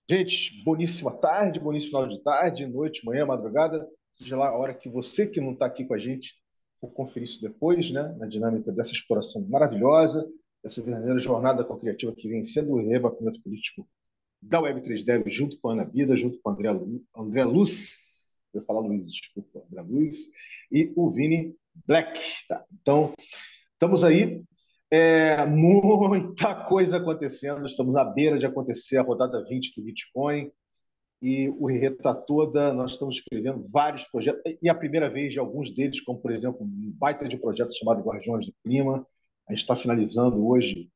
Gente, boníssima tarde, boníssimo final de tarde, noite, manhã, madrugada, seja lá a hora que você que não está aqui com a gente for conferir isso depois, né, na dinâmica dessa exploração maravilhosa, dessa verdadeira jornada co-criativa que vem sendo o rebatimento político da Web3Dev, junto com a Ana Bida, junto com a André Luz, eu ia falar Luiz, desculpa, André Luz, e o Vini Black. Tá? Então, estamos aí, muita coisa acontecendo, estamos à beira de acontecer a rodada 20 do Bitcoin, e o Rê está toda, nós estamos escrevendo vários projetos, e a primeira vez de alguns deles, como, por exemplo, um baita de projeto chamado Guardiões do Clima. A gente está finalizando hoje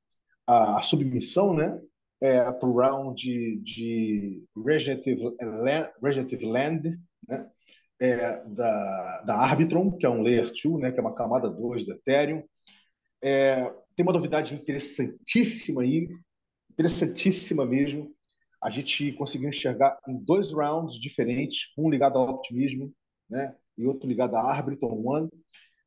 a submissão, né, para o round de Regenerative Land, né, da Arbitrum, que é um Layer 2, né, que é uma camada 2 do Ethereum. Tem uma novidade interessantíssima aí, interessantíssima mesmo. A gente conseguiu enxergar em dois rounds diferentes, um ligado ao optimismo, né, e outro ligado à Arbitrum One,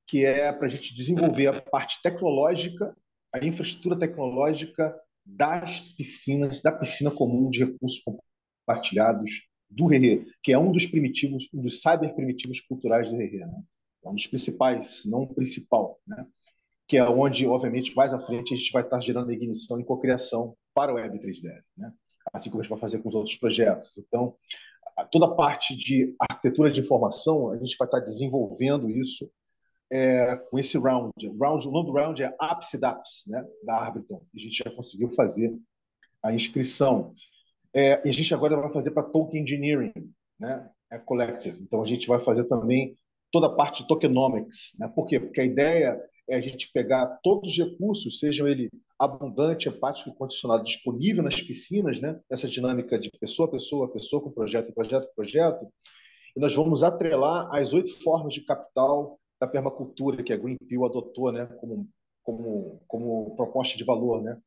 que é para a gente desenvolver a parte tecnológica, a infraestrutura tecnológica das piscinas, da piscina comum de recursos compartilhados do Rerê, que é um dos primitivos, um dos cyber primitivos culturais do Rerê, né? É um dos principais, não o principal, né? Que é onde, obviamente, mais à frente a gente vai estar gerando ignição e cocriação para o Web3Dev, né? Assim como a gente vai fazer com os outros projetos. Então, toda a parte de arquitetura de informação, a gente vai estar desenvolvendo isso com esse round. O nome do round é Apps Daps, né, da Arbitrum. A gente já conseguiu fazer a inscrição. E a gente agora vai fazer para Token Engineering, né, Collective. Então, a gente vai fazer também toda a parte de tokenomics. Né? Por quê? Porque a ideia é a gente pegar todos os recursos, sejam ele abundante, empático e condicionado, disponível nas piscinas, né? Essa dinâmica de pessoa a pessoa, pessoa com projeto, projeto com projeto, e nós vamos atrelar as 8 formas de capital da permacultura que a Green Pill adotou, né, como proposta de valor, né,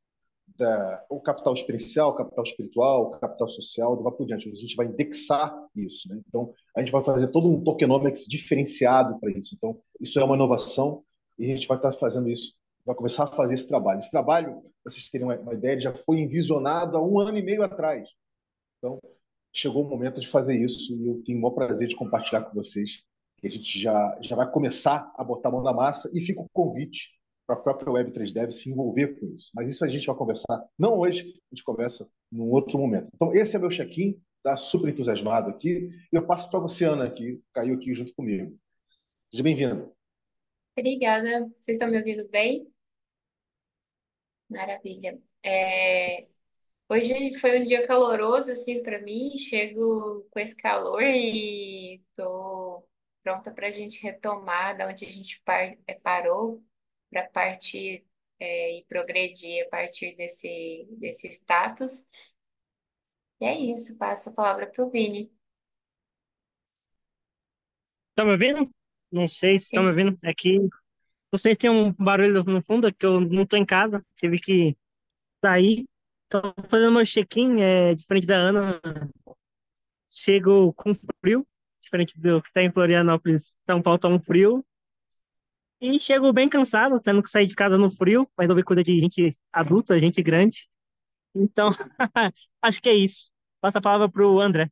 o capital experiencial, o capital espiritual, o capital social, e vai por diante. A gente vai indexar isso, né? Então, a gente vai fazer todo um tokenomics diferenciado para isso. Então, isso é uma inovação e a gente vai estar fazendo isso, vai começar a fazer esse trabalho. Esse trabalho, para vocês terem uma ideia, ele já foi envisionado há 1 ano e meio atrás. Então, chegou o momento de fazer isso e eu tenho o maior prazer de compartilhar com vocês que a gente já vai começar a botar a mão na massa e fica o convite para a própria Web3Dev se envolver com isso. Mas isso a gente vai conversar, não hoje, a gente conversa num outro momento. Então, esse é meu check-in, tá super entusiasmado aqui, e eu passo para você, Ana, que caiu aqui junto comigo. Seja bem-vinda. Obrigada. Vocês estão me ouvindo bem? Maravilha. Hoje foi um dia caloroso assim para mim. Chego com esse calor e tô pronta para a gente retomar da onde a gente parou para partir e progredir a partir desse status. E é isso. Passo a palavra para o Vini. Tá me ouvindo? Não sei se estão me Sim. ouvindo. É que você tem um barulho no fundo, é que eu não tô em casa. Tive que sair. Tô fazendo meu check-in, diferente da Ana. Chego com frio, diferente do que tá em Florianópolis. São Paulo tá um frio. E chego bem cansado, tendo que sair de casa no frio, para resolver coisa de gente adulta, gente grande. Então, acho que é isso. Passa a palavra pro André.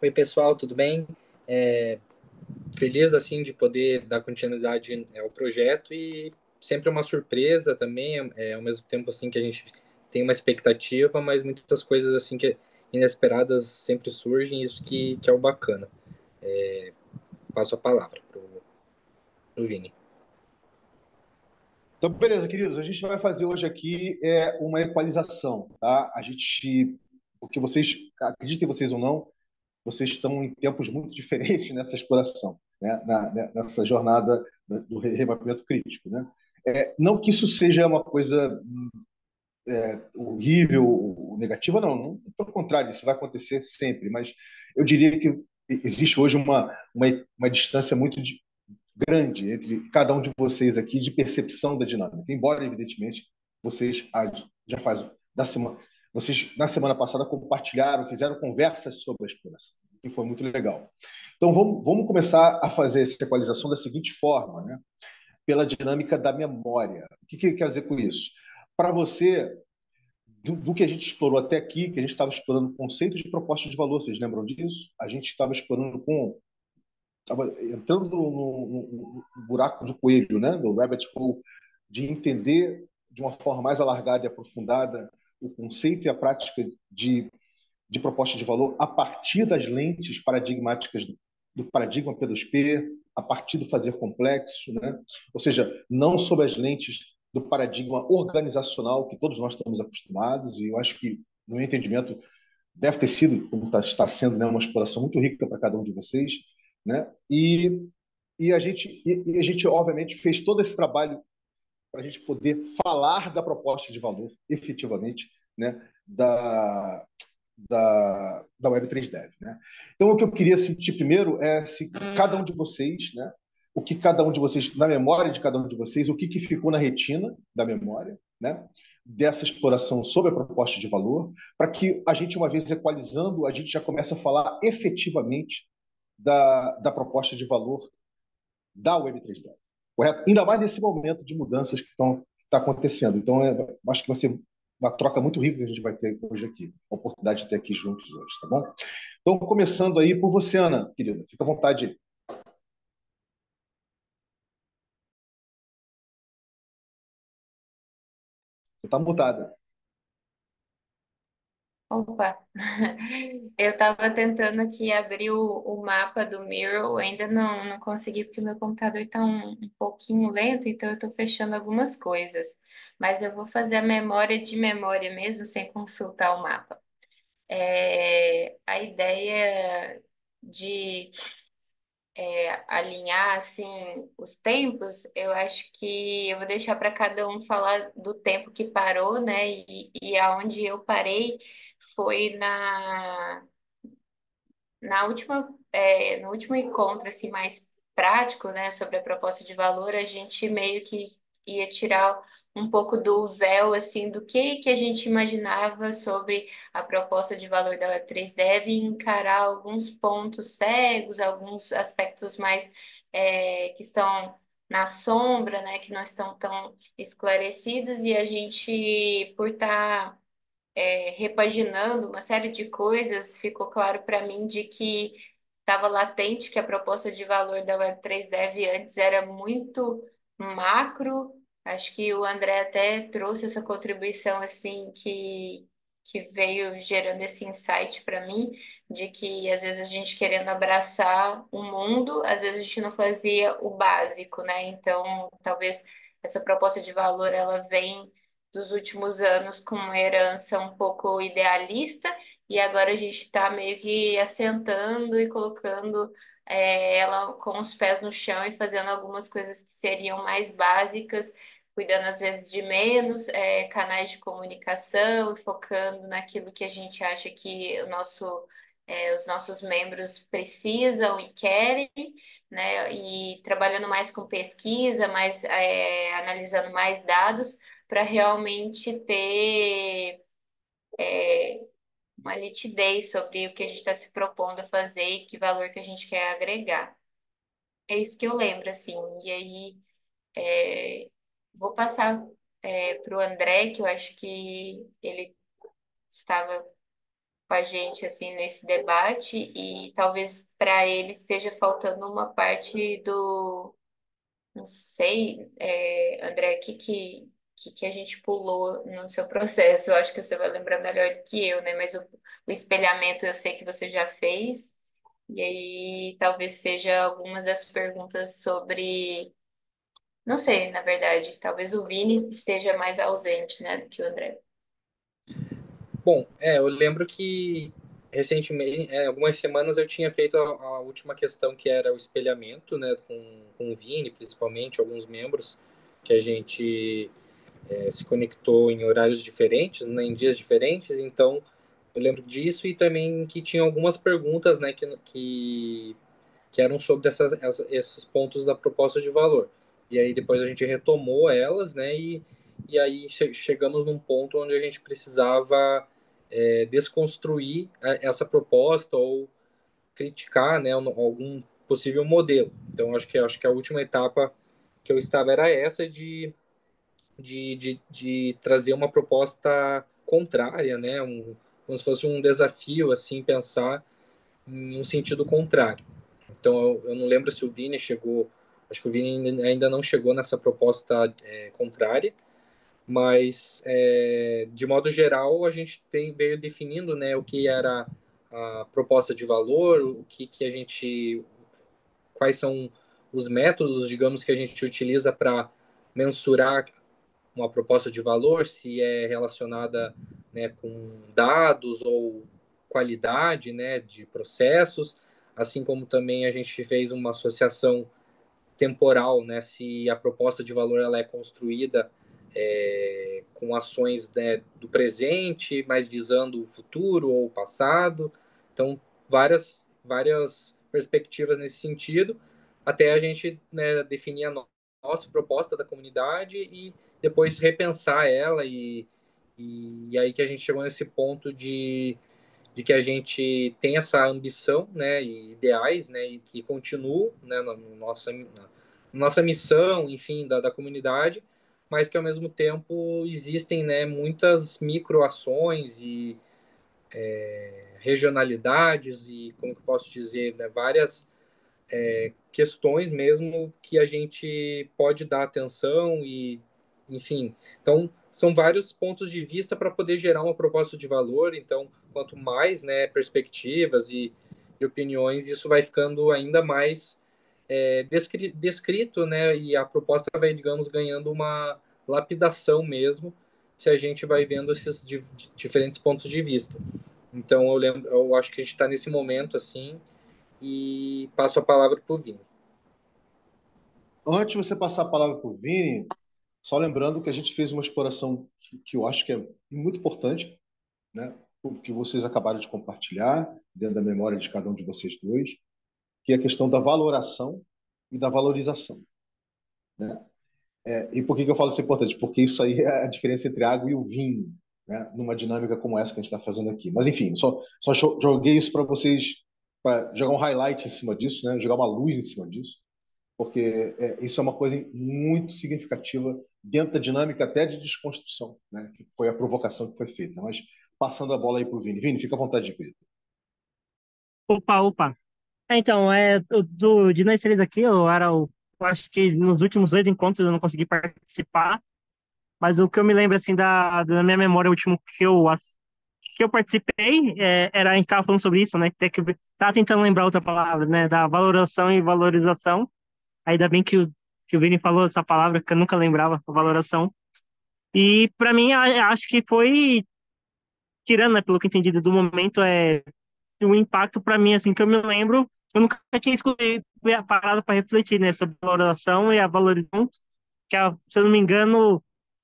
Oi, pessoal, tudo bem? É, Feliz assim de poder dar continuidade ao projeto e sempre uma surpresa também, ao mesmo tempo assim que a gente tem uma expectativa, mas muitas coisas assim que inesperadas sempre surgem, isso que é o bacana. Passo a palavra pro Vini. Então, beleza, queridos, a gente vai fazer hoje aqui uma equalização, tá? Porque vocês, acreditem vocês ou não, vocês estão em tempos muito diferentes nessa exploração, né? Nessa jornada do rebatimento crítico, né? Não que isso seja uma coisa horrível ou negativa, não. Pelo contrário, isso vai acontecer sempre, mas eu diria que existe hoje uma distância muito grande entre cada um de vocês aqui de percepção da dinâmica. Embora, evidentemente, vocês já fazem da semana, vocês na semana passada compartilharam, fizeram conversas sobre a exploração, que foi muito legal. Então vamos começar a fazer essa equalização da seguinte forma, né? Pela dinâmica da memória. O que quer dizer com isso? Para você, do que a gente explorou até aqui, que a gente estava explorando conceitos de proposta de valor, vocês lembram disso? A gente estava explorando estava entrando no buraco do coelho, né? No rabbit hole, de entender de uma forma mais alargada e aprofundada o conceito e a prática de proposta de valor a partir das lentes paradigmáticas do paradigma P2P, a partir do fazer complexo, né? Ou seja, não sob as lentes do paradigma organizacional que todos nós estamos acostumados, e eu acho que, no meu entendimento, deve ter sido, como está sendo, né, uma exploração muito rica para cada um de vocês, né? E a gente, obviamente, fez todo esse trabalho para a gente poder falar da proposta de valor, efetivamente, né, da Web3Dev. Né? Então, o que eu queria sentir primeiro é se cada um de vocês, né, o que cada um de vocês, na memória de cada um de vocês, o que ficou na retina da memória, né, dessa exploração sobre a proposta de valor, para que a gente, uma vez equalizando, a gente já comece a falar efetivamente da proposta de valor da Web3Dev. Correto? Ainda mais nesse momento de mudanças que está acontecendo. Então, acho que vai ser uma troca muito rica que a gente vai ter hoje aqui, a oportunidade de ter aqui juntos hoje, tá bom? Então, começando aí por você, Ana, querida, fica à vontade. Você está mutada. Opa, eu estava tentando aqui abrir o mapa do Miro, ainda não consegui porque meu computador está um pouquinho lento, então eu estou fechando algumas coisas. Mas eu vou fazer a memória de memória mesmo, sem consultar o mapa. A ideia de alinhar assim os tempos, eu acho que eu vou deixar para cada um falar do tempo que parou, né? E aonde eu parei foi na última, no último encontro assim mais prático, né, sobre a proposta de valor, a gente meio que ia tirar um pouco do véu assim do que a gente imaginava sobre a proposta de valor da Web3 deve encarar alguns pontos cegos, alguns aspectos mais que estão na sombra, né, que não estão tão esclarecidos e a gente por estar repaginando uma série de coisas, ficou claro para mim de que estava latente que a proposta de valor da Web3 Dev antes era muito macro. Acho que o André até trouxe essa contribuição assim que veio gerando esse insight para mim de que às vezes a gente querendo abraçar o mundo, às vezes a gente não fazia o básico, né? Então, talvez essa proposta de valor ela vem dos últimos anos com uma herança um pouco idealista, e agora a gente está meio que assentando e colocando ela com os pés no chão e fazendo algumas coisas que seriam mais básicas, cuidando às vezes de menos canais de comunicação e focando naquilo que a gente acha que os nossos membros precisam e querem, né? E trabalhando mais com pesquisa, mais analisando mais dados para realmente ter uma nitidez sobre o que a gente está se propondo a fazer e que valor que a gente quer agregar. É isso que eu lembro, assim. E aí, vou passar para o André, que eu acho que ele estava com a gente, assim, nesse debate e talvez para ele esteja faltando uma parte do. Não sei, André, que a gente pulou no seu processo? Eu acho que você vai lembrar melhor do que eu, né? Mas o espelhamento eu sei que você já fez, e aí talvez seja alguma das perguntas sobre. Não sei, na verdade, talvez o Vini esteja mais ausente, né, do que o André. Bom, eu lembro que recentemente, algumas semanas eu tinha feito a última questão que era o espelhamento, né, com o Vini, principalmente, alguns membros que a gente se conectou em horários diferentes, né, em dias diferentes, então eu lembro disso e também que tinha algumas perguntas, né, que eram sobre esses pontos da proposta de valor. E aí depois a gente retomou elas, né, e aí chegamos num ponto onde a gente precisava desconstruir essa proposta ou criticar, né, algum possível modelo. Então acho que a última etapa que eu estava era essa de trazer uma proposta contrária, né? Como se fosse um desafio, assim, pensar em um sentido contrário. Então, eu não lembro se o Vini chegou, acho que o Vini ainda não chegou nessa proposta contrária, mas, de modo geral, a gente veio definindo, né, o que era a proposta de valor, que a gente, quais são os métodos, digamos, que a gente utiliza para mensurar uma proposta de valor, se é relacionada, né, com dados ou qualidade, né, de processos, assim como também a gente fez uma associação temporal, né, se a proposta de valor ela é construída com ações, né, do presente, mas visando o futuro ou o passado. Então, várias perspectivas nesse sentido, até a gente, né, definir a nossa proposta da comunidade e depois repensar ela e aí que a gente chegou nesse ponto de que a gente tem essa ambição, né, e ideais, né, e que continuam, né, na nossa missão, enfim, da comunidade, mas que ao mesmo tempo existem, né, muitas microações e regionalidades e, como que eu posso dizer, né, várias questões mesmo que a gente pode dar atenção e, enfim. Então, são vários pontos de vista para poder gerar uma proposta de valor. Então, quanto mais, né, perspectivas e opiniões, isso vai ficando ainda mais descrito, né, e a proposta vai, digamos, ganhando uma lapidação mesmo, se a gente vai vendo esses diferentes pontos de vista. Então, eu acho que a gente está nesse momento assim e passo a palavra para o Vini. Antes de você passar a palavra para o Vini, só lembrando que a gente fez uma exploração que eu acho que é muito importante, né? O que vocês acabaram de compartilhar dentro da memória de cada um de vocês dois, que é a questão da valoração e da valorização, né? E por que eu falo isso é importante? Porque isso aí é a diferença entre a água e o vinho, né? Numa dinâmica como essa que a gente está fazendo aqui. Mas, enfim, só joguei isso para vocês, para jogar um highlight em cima disso, né? Jogar uma luz em cima disso, porque isso é uma coisa muito significativa dentro da dinâmica até de desconstrução, né? Que foi a provocação que foi feita. Mas, passando a bola aí para o Vini. Vini, fica à vontade, querido. Opa, opa. Então, de nós três aqui, eu acho que nos últimos dois encontros eu não consegui participar, mas o que eu me lembro, assim, da minha memória, o último que eu participei, a gente tava falando sobre isso, né, tava tentando lembrar outra palavra, né, da valoração e valorização, ainda bem que o Vini falou essa palavra, que eu nunca lembrava, valoração, e para mim, acho que foi, tirando, né, pelo que eu entendi do momento, o impacto para mim, assim, que eu me lembro, eu nunca tinha parado para refletir, né, sobre a valoração e a valorização, se eu não me engano,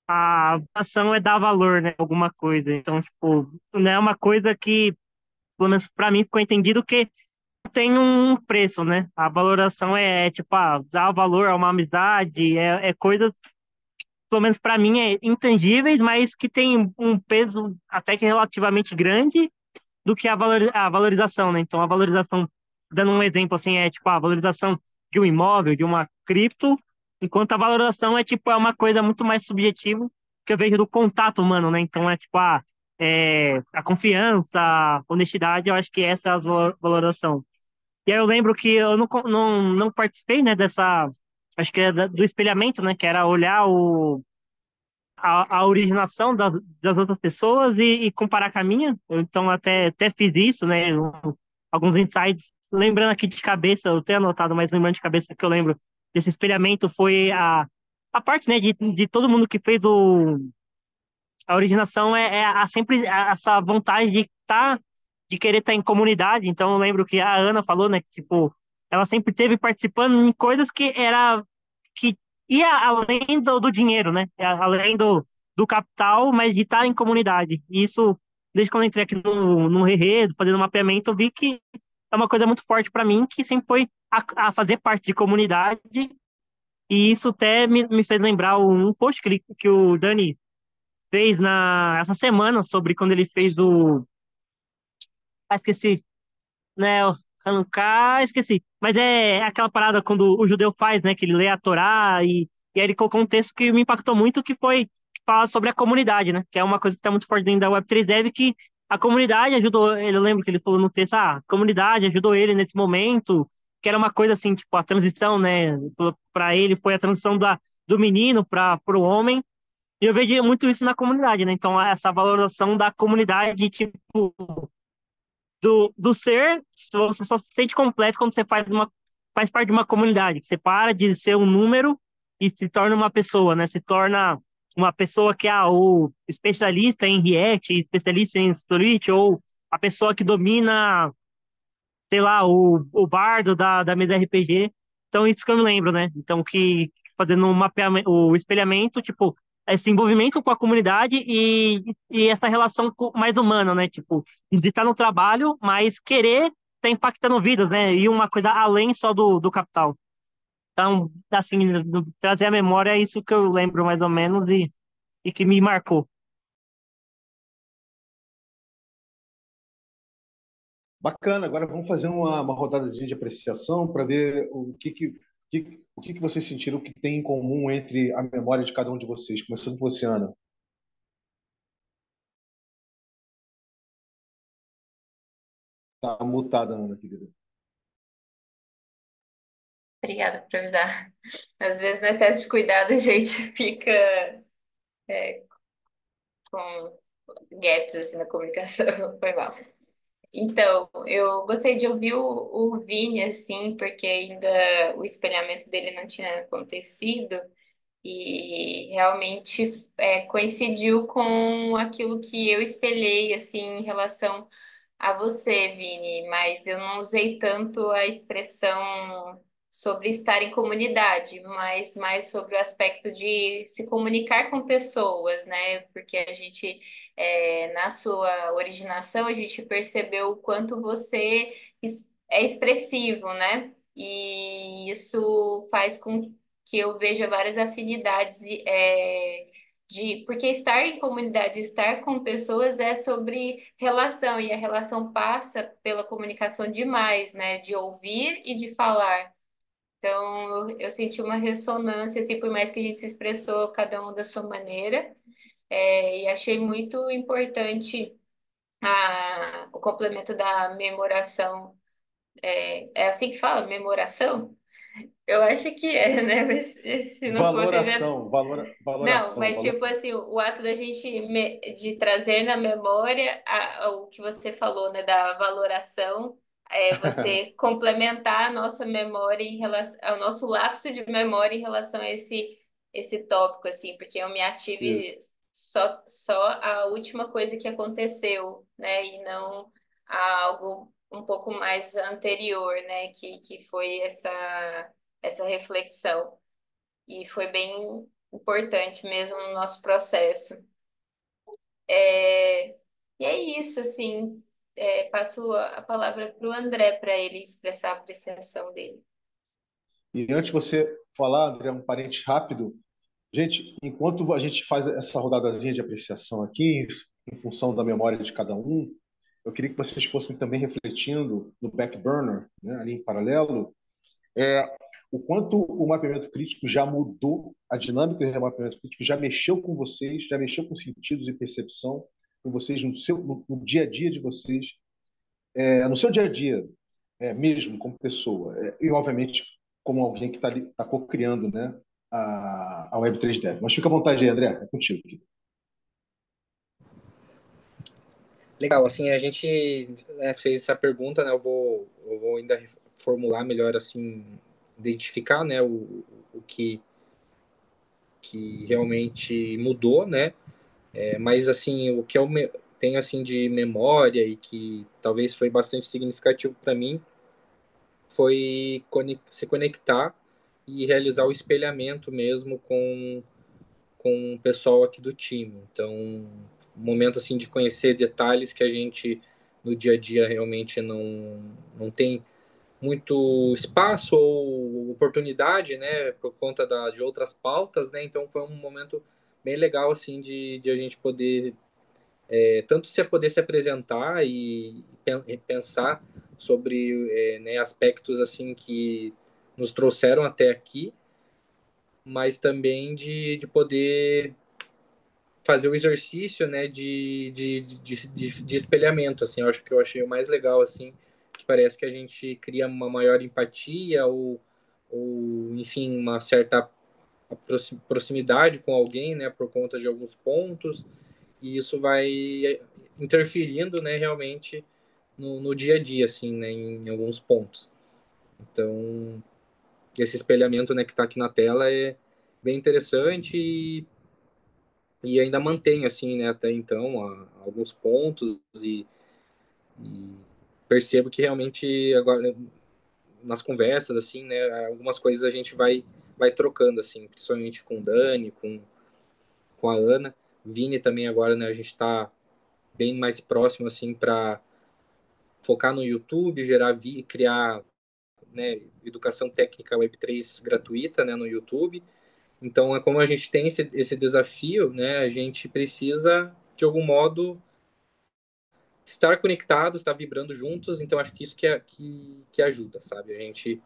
a ação é dar valor, né, a alguma coisa. Então, tipo, não é uma coisa que, pelo menos para mim, ficou entendido que tem um preço, né? A valoração tipo, dar valor a uma amizade, é coisas, pelo menos para mim, intangíveis, mas que tem um peso até que relativamente grande do que a valorização, né? Então, a valorização, dando um exemplo assim, é tipo a valorização de um imóvel, de uma cripto, enquanto a valorização é uma coisa muito mais subjetiva que eu vejo do contato humano, né? Então, a confiança, a honestidade, eu acho que essa é a valoração. E aí eu lembro que eu não participei, né, acho que é do espelhamento, né, que era olhar a originação das outras pessoas e comparar com a minha. Eu, então, até fiz isso, né? Alguns insights. Lembrando aqui de cabeça, eu tenho anotado, mas lembrando de cabeça que eu lembro desse espelhamento foi a parte, né, de todo mundo que fez a originação sempre essa vontade de querer estar em comunidade. Então, eu lembro que a Ana falou, né, que, tipo, ela sempre teve participando em coisas que ia além do dinheiro, né? Além do capital, mas de estar em comunidade. E isso, desde quando eu entrei aqui no Reredo, fazendo mapeamento, eu vi que é uma coisa muito forte para mim, que sempre foi a fazer parte de comunidade. E isso até me fez lembrar um post que o Dani fez essa semana sobre quando ele fez esqueci, né? O Hanukkah, esqueci. Mas é aquela parada quando o judeu faz, né? Que ele lê a Torá e aí ele colocou um texto que me impactou muito, que foi fala sobre a comunidade, né? Que é uma coisa que está muito forte dentro da Web3 Dev, que a comunidade ajudou ele. Eu lembro que ele falou no texto, a comunidade ajudou ele nesse momento, que era uma coisa assim, tipo, a transição, né? Para ele foi a transição do menino para o homem. E eu vejo muito isso na comunidade, né? Então, essa valorização da comunidade, tipo, do ser, você só se sente completo quando você faz parte de uma comunidade. Você para de ser um número e se torna uma pessoa, né? Se torna uma pessoa que é o especialista em React, especialista em Street, ou a pessoa que domina, sei lá, o bardo da mesa RPG. Então, isso que eu me lembro, né? Então, que fazendo um mapeamento, o espelhamento, tipo, esse envolvimento com a comunidade e essa relação mais humana, né? Tipo, de estar no trabalho, mas querer estar impactando vidas, né? E uma coisa além só do capital. Então, assim, trazer a memória é isso que eu lembro mais ou menos e que me marcou. Bacana, agora vamos fazer uma rodadazinha de apreciação para ver o que vocês sentiram que tem em comum entre a memória de cada um de vocês, começando com você, Ana. Tá mutada, Ana, querida. Obrigada por avisar. Às vezes, no teste de cuidado, a gente fica com gaps assim na comunicação. Foi mal. Então, eu gostei de ouvir o Vini, assim, porque ainda o espelhamento dele não tinha acontecido e realmente coincidiu com aquilo que eu espelhei, assim, em relação a você, Vini, mas eu não usei tanto a expressão sobre estar em comunidade, mas mais sobre o aspecto de se comunicar com pessoas, né? Porque a gente, na sua originação, a gente percebeu o quanto você é expressivo, né? E isso faz com que eu veja várias afinidades porque estar em comunidade, estar com pessoas é sobre relação, e a relação passa pela comunicação demais, né? De ouvir e de falar. Então, eu senti uma ressonância, assim, por mais que a gente se expressou cada um da sua maneira, e achei muito importante o complemento da memoração. É assim que fala, memoração? Eu acho que é, né? Mas se não for, teve. Não, Valoração, mas tipo assim, o ato da gente de trazer na memória o que você falou, né, da valoração, você complementar a nossa memória em relação ao nosso lapso de memória em relação a esse tópico, assim, porque eu me Isso. ative só a última coisa que aconteceu, né, e não a algo um pouco mais anterior, né, que foi essa reflexão. E foi bem importante mesmo no nosso processo. É, e é isso, assim, passo a palavra para o André para ele expressar a apreciação dele. E antes de você falar, André, um parente rápido. Gente, enquanto a gente faz essa rodadazinha de apreciação aqui, em função da memória de cada um, eu queria que vocês fossem também refletindo no back burner, né, ali em paralelo, é, o quanto o mapeamento crítico já mudou, a dinâmica do mapeamento crítico já mexeu com vocês, já mexeu com sentidos e percepção com vocês no dia a dia de vocês, no seu dia a dia, mesmo como pessoa, e obviamente como alguém que está co-criando, né, a Web3 Dev. Mas fica à vontade aí, André, é contigo. Legal, assim, a gente fez essa pergunta, né? Eu vou ainda formular melhor, assim, identificar, né, o que realmente mudou, né? Mas, assim, o que eu tenho, assim, de memória e que talvez foi bastante significativo para mim foi se conectar e realizar o espelhamento mesmo com o pessoal aqui do time. Então, um momento assim de conhecer detalhes que a gente no dia a dia realmente não tem muito espaço ou oportunidade, né, por conta de outras pautas, né? Então foi um momento bem legal assim de a gente poder tanto se poder se apresentar e pensar sobre né, aspectos assim que nos trouxeram até aqui, mas também de poder fazer o exercício, né, de espelhamento, assim, eu acho que eu achei o mais legal, assim, que parece que a gente cria uma maior empatia ou enfim, uma certa proximidade com alguém, né, por conta de alguns pontos, e isso vai interferindo, né, realmente no dia a dia, assim, né, em alguns pontos. Então, esse espelhamento, né, que está aqui na tela é bem interessante e ainda mantém, assim, né, até então, alguns pontos e percebo que realmente agora nas conversas, assim, né, algumas coisas a gente vai trocando, assim, principalmente com o Dani, com a Ana, Vini também agora, né, a gente está bem mais próximo, assim, para focar no YouTube, criar, né, educação técnica Web3 gratuita, né, no YouTube. Então, é como a gente tem esse desafio, né, a gente precisa, de algum modo, estar conectados, estar vibrando juntos. Então, acho que isso que ajuda, sabe? A gente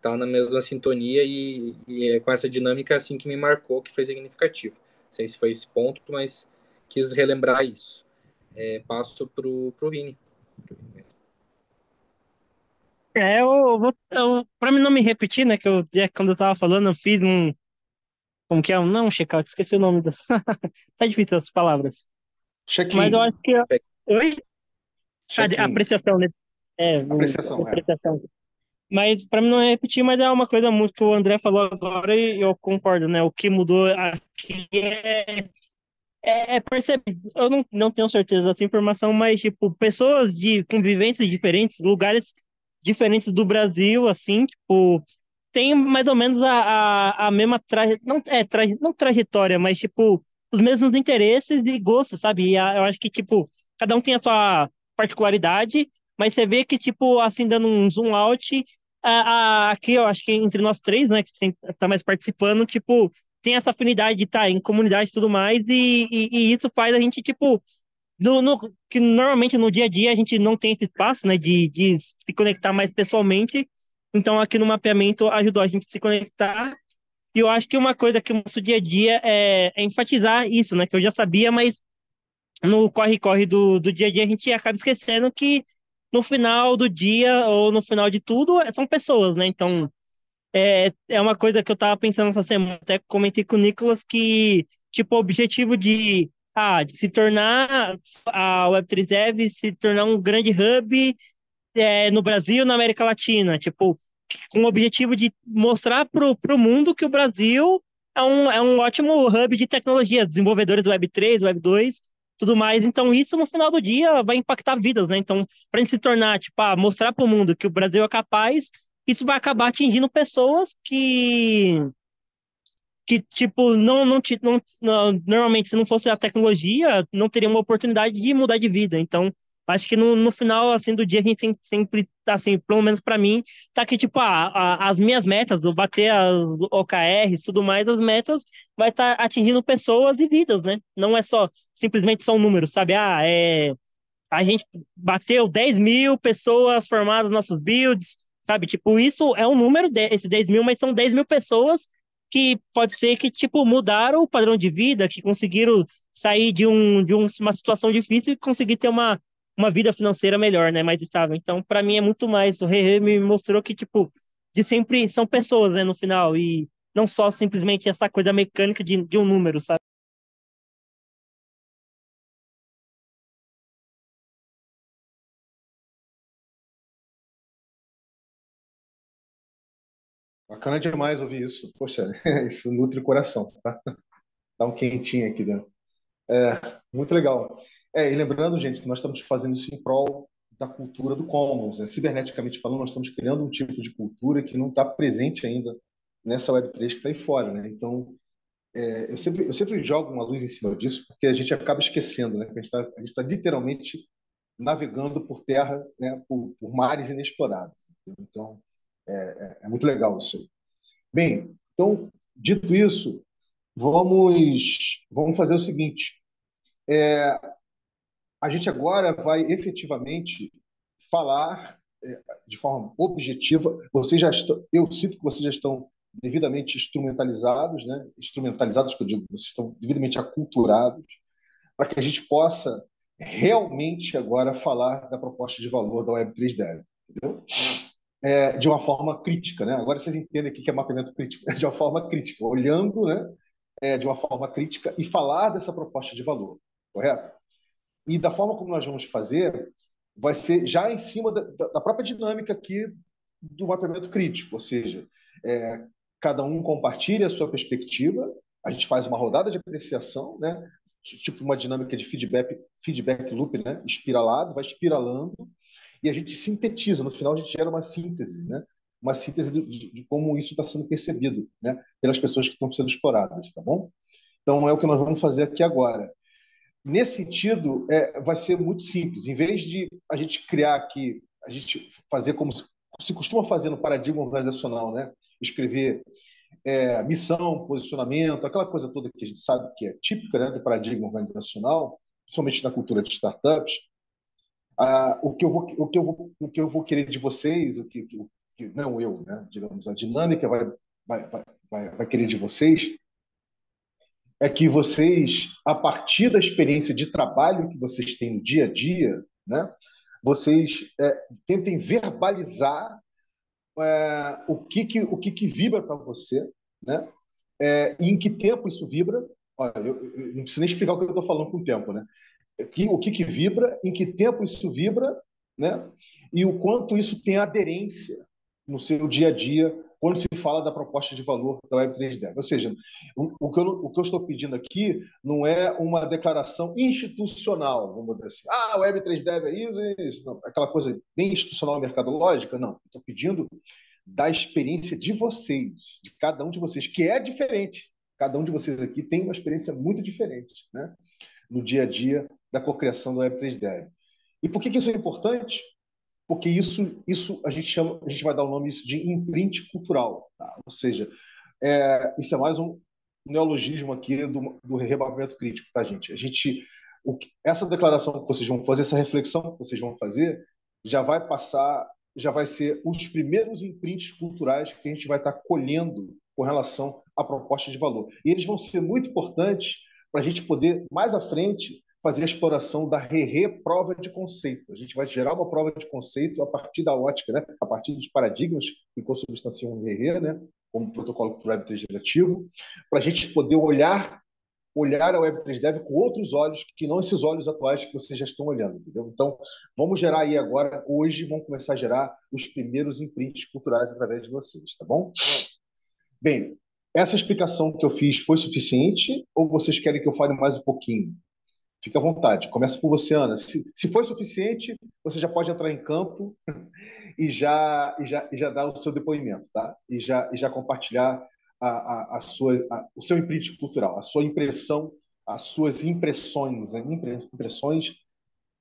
tá na mesma sintonia e é com essa dinâmica, assim, que me marcou, que foi significativo. Não sei se foi esse ponto, mas quis relembrar isso. Passo pro Vini. Pra mim não me repetir, né, quando eu tava falando, eu fiz como que é? Não, um check-out, esqueci o nome do... Tá difícil as palavras. Mas eu Check-in. acho que... Oi? A Check-in. apreciação, né? A Apreciação, é. apreciação. Mas para mim não é repetir, mas é uma coisa muito que o André falou agora e eu concordo, né? O que mudou aqui é perceber. Eu não tenho certeza dessa informação, mas, tipo, pessoas de convivências diferentes, lugares diferentes do Brasil, assim, tipo, tem mais ou menos a mesma não trajetória, mas, tipo, os mesmos interesses e gostos, sabe? Eu acho que, tipo, cada um tem a sua particularidade, mas você vê que, tipo, assim, dando um zoom out, aqui eu acho que entre nós três, né, que tá mais participando, tipo, tem essa afinidade de estar em comunidade e tudo mais, e isso faz a gente, tipo, que normalmente no dia a dia a gente não tem esse espaço, né, de se conectar mais pessoalmente. Então, aqui no mapeamento ajudou a gente a se conectar. E eu acho que uma coisa que o nosso dia a dia é enfatizar isso, né, que eu já sabia, mas no corre-corre do dia a dia a gente acaba esquecendo que no final do dia ou no final de tudo são pessoas, né? Então, é uma coisa que eu tava pensando essa semana, até comentei com o Nicolas que, tipo, o objetivo de se tornar a Web3 Dev, se tornar um grande hub no Brasil, na América Latina, tipo, com o objetivo de mostrar pro mundo que o Brasil é um ótimo hub de tecnologia, desenvolvedores do Web3, Web2, tudo mais. Então, isso no final do dia vai impactar vidas, né? Então, para a gente se tornar, tipo, mostrar para o mundo que o Brasil é capaz, isso vai acabar atingindo pessoas que tipo, normalmente, se não fosse a tecnologia, não teria uma oportunidade de mudar de vida. Então, acho que no final, assim, do dia, a gente sempre, assim, pelo menos para mim, tá aqui, tipo, as minhas metas, do bater as OKRs e tudo mais, as metas vai estar atingindo pessoas e vidas, né? Não é simplesmente só um número, sabe? A gente bateu 10 mil pessoas formadas nos nossos builds, sabe? Tipo, isso é um número, esse 10 mil, mas são 10 mil pessoas que pode ser que, tipo, mudaram o padrão de vida, que conseguiram sair uma situação difícil e conseguir ter uma vida financeira melhor, né? Mais estável. Então, para mim, é muito mais. O Rei me mostrou que, tipo, de sempre são pessoas, né, no final, e não só simplesmente essa coisa mecânica de um número, sabe? Bacana demais ouvir isso. Poxa, isso nutre o coração, tá? Dá um quentinho aqui dentro. Muito legal. E lembrando, gente, que nós estamos fazendo isso em prol da cultura do Commons, né? Ciberneticamente falando, nós estamos criando um tipo de cultura que não está presente ainda nessa Web3 que está aí fora, né? Então, eu sempre jogo uma luz em cima disso, porque a gente acaba esquecendo, né? Que a gente tá literalmente navegando por terra, né? Por mares inexplorados. Então, é muito legal isso aí. Bem, então, dito isso, vamos fazer o seguinte. A gente agora vai efetivamente falar de forma objetiva. Vocês já estão, eu sinto que vocês já estão devidamente instrumentalizados, né? Instrumentalizados, que eu digo, vocês estão devidamente aculturados, para que a gente possa realmente agora falar da proposta de valor da Web3 Dev, entendeu? De uma forma crítica, né? Agora vocês entendem o que é mapeamento crítico, de uma forma crítica, olhando, né? De uma forma crítica e falar dessa proposta de valor, correto? E da forma como nós vamos fazer, vai ser já em cima da própria dinâmica aqui do mapeamento crítico, ou seja, cada um compartilha a sua perspectiva, a gente faz uma rodada de apreciação, né? Tipo uma dinâmica de feedback loop, né? Espiralado, vai espiralando, e a gente sintetiza, no final a gente gera uma síntese, né? Uma síntese de como isso está sendo percebido, né? Pelas pessoas que estão sendo exploradas, tá bom? Então é o que nós vamos fazer aqui agora. Nesse sentido, vai ser muito simples. Em vez de a gente criar aqui, a gente fazer como se costuma fazer no paradigma organizacional, né? Escrever missão, posicionamento, aquela coisa toda que a gente sabe que é típica, né, do paradigma organizacional, principalmente na cultura de startups. O que eu vou querer de vocês, não eu, né, digamos, a dinâmica vai querer de vocês é que vocês, a partir da experiência de trabalho que vocês têm no dia a dia, né, vocês tentem verbalizar o que vibra para você, né, e em que tempo isso vibra. Olha, eu não preciso nem explicar o que eu estou falando com o tempo, né? O que vibra, em que tempo isso vibra, né? E o quanto isso tem aderência no seu dia a dia quando se fala da proposta de valor da Web3 Dev. Ou seja, o que eu estou pedindo aqui não é uma declaração institucional, vamos dizer assim, a Web3 Dev é isso, isso. Não, aquela coisa bem institucional mercadológica, não. Estou pedindo da experiência de vocês, de cada um de vocês, que é diferente. Cada um de vocês aqui tem uma experiência muito diferente, né? No dia a dia da cocriação do Web3 Dev. E por que isso é importante? Porque isso a gente vai dar o nome isso de imprint cultural, tá? Ou seja, isso é mais um neologismo aqui do remapeamento crítico, tá, gente? Essa declaração que vocês vão fazer, essa reflexão que vocês vão fazer, já vai passar, já vai ser os primeiros imprints culturais que a gente vai estar colhendo com relação à proposta de valor. E eles vão ser muito importantes para a gente poder, mais à frente, fazer a exploração da prova de conceito. A gente vai gerar uma prova de conceito a partir da ótica, né? A partir dos paradigmas que consubstanciam o né? Como protocolo para o Web3 diretivo, para a gente poder olhar a Web3 Dev com outros olhos, que não esses olhos atuais que vocês já estão olhando, entendeu? Então, vamos gerar aí agora, hoje, vamos começar a gerar os primeiros imprints culturais através de vocês, tá bom? Bem, essa explicação que eu fiz foi suficiente ou vocês querem que eu fale mais um pouquinho? Fique à vontade. Começa por você, Ana. Se for suficiente, você já pode entrar em campo e já dar o seu depoimento, tá? E já compartilhar o seu imprint cultural, a sua impressão, as suas impressões, né? Impressões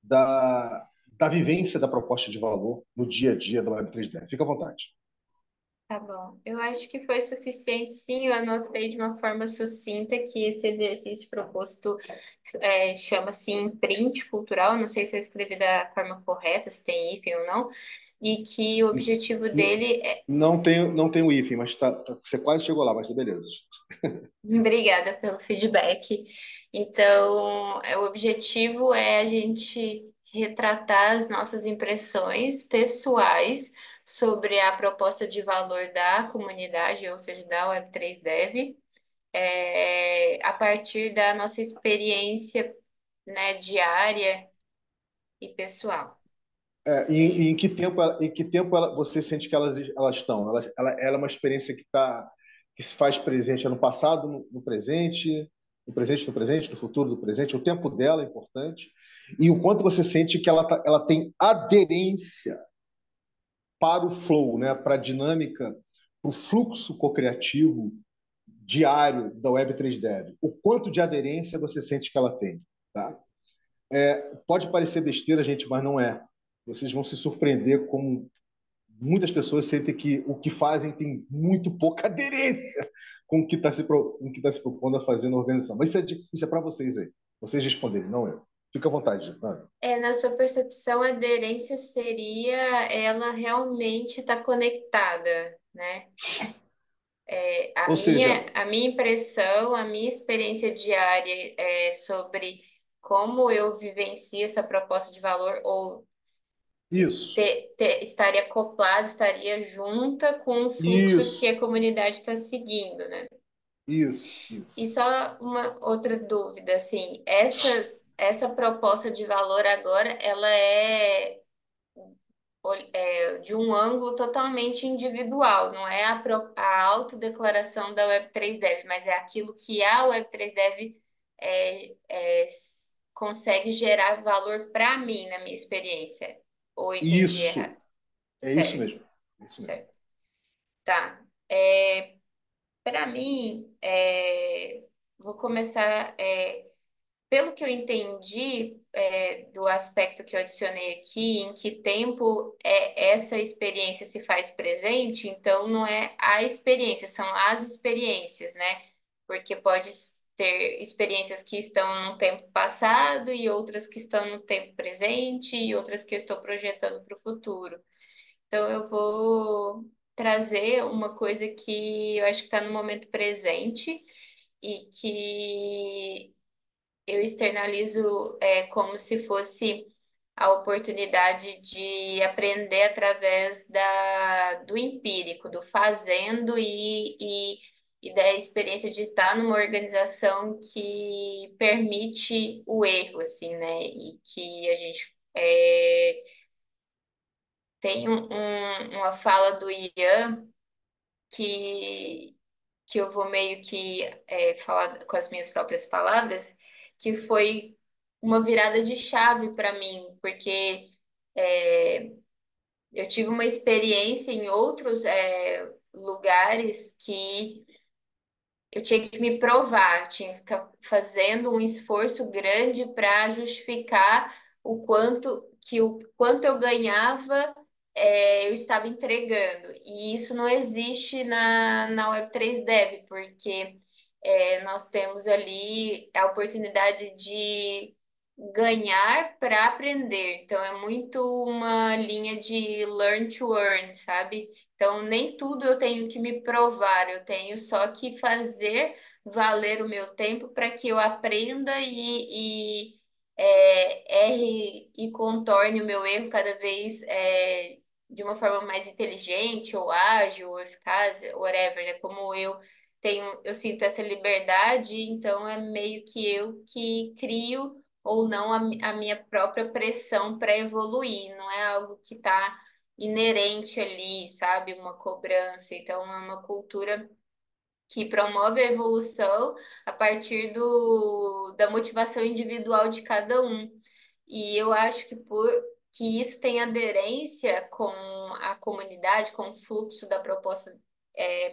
da vivência da proposta de valor no dia a dia da Web3D. Fica à vontade. Tá bom. Eu acho que foi suficiente, sim. Eu anotei de uma forma sucinta que esse exercício proposto chama-se imprint cultural. Não sei se eu escrevi da forma correta, se tem hífen ou não. E que o objetivo dele é. Não tem o hífen, mas você quase chegou lá, mas beleza. Obrigada pelo feedback. Então, o objetivo é a gente retratar as nossas impressões pessoais sobre a proposta de valor da comunidade, ou seja, da Web3 Dev, a partir da nossa experiência, né, diária e pessoal. É E em isso. que tempo você sente que elas estão? Ela é uma experiência que se faz presente no passado, no presente, no futuro, no presente. O tempo dela é importante. E o quanto você sente que ela tem aderência para o flow, né? Para a dinâmica, para o fluxo cocriativo diário da Web3 Dev. O quanto de aderência você sente que ela tem, tá? Pode parecer besteira, gente, mas não é. Vocês vão se surpreender como muitas pessoas sentem que o que fazem tem muito pouca aderência com o que está se propondo a fazer na organização. Mas isso é para vocês aí. Vocês responderem, não eu. Fica à vontade, Ana. Na sua percepção, a aderência seria ela realmente estar conectada, né? Ou seja, A minha impressão, a minha experiência diária sobre como eu vivencio essa proposta de valor ou isso, estaria acoplada, estaria junta com o fluxo que isso, a comunidade está seguindo, né? E isso. só uma outra dúvida, assim, essa proposta de valor agora, ela de um ângulo totalmente individual, não é a autodeclaração da Web3 Dev, mas é aquilo que a Web3 Dev consegue gerar valor para mim, na minha experiência. Ou entendi errado? Isso, é isso Certo, mesmo. É isso mesmo. certo. Tá. Para mim, vou começar. Pelo que eu entendi, do aspecto que eu adicionei aqui, em que tempo essa experiência se faz presente, então não é a experiência, são as experiências, né? Porque pode ter experiências que estão no tempo passado e outras que estão no tempo presente e outras que eu estou projetando para o futuro. Então eu vou trazer uma coisa que eu acho que está no momento presente e que eu externalizo como se fosse a oportunidade de aprender através do empírico, do fazendo e da experiência de estar numa organização que permite o erro, assim, né? E que a gente tem uma fala do Ian que eu vou meio que falar com as minhas próprias palavras, que foi uma virada de chave para mim, porque é, eu tive uma experiência em outros lugares que eu tinha que me provar, eu tinha que ficar fazendo um esforço grande para justificar o quanto eu ganhava, eu estava entregando. E isso não existe na Web3 Dev, porque nós temos ali a oportunidade de ganhar para aprender. Então é muito uma linha de learn to earn, sabe? Então, nem tudo eu tenho que me provar, eu tenho só que fazer valer o meu tempo para que eu aprenda erre e contorne o meu erro cada vez de uma forma mais inteligente, ou ágil, ou eficaz, whatever, né? Como eu sinto essa liberdade, então é meio que eu que crio ou não a minha própria pressão para evoluir, não é algo que está inerente ali, sabe? Uma cobrança. Então, é uma cultura que promove a evolução a partir da motivação individual de cada um. E eu acho que isso tem aderência com a comunidade, com o fluxo da proposta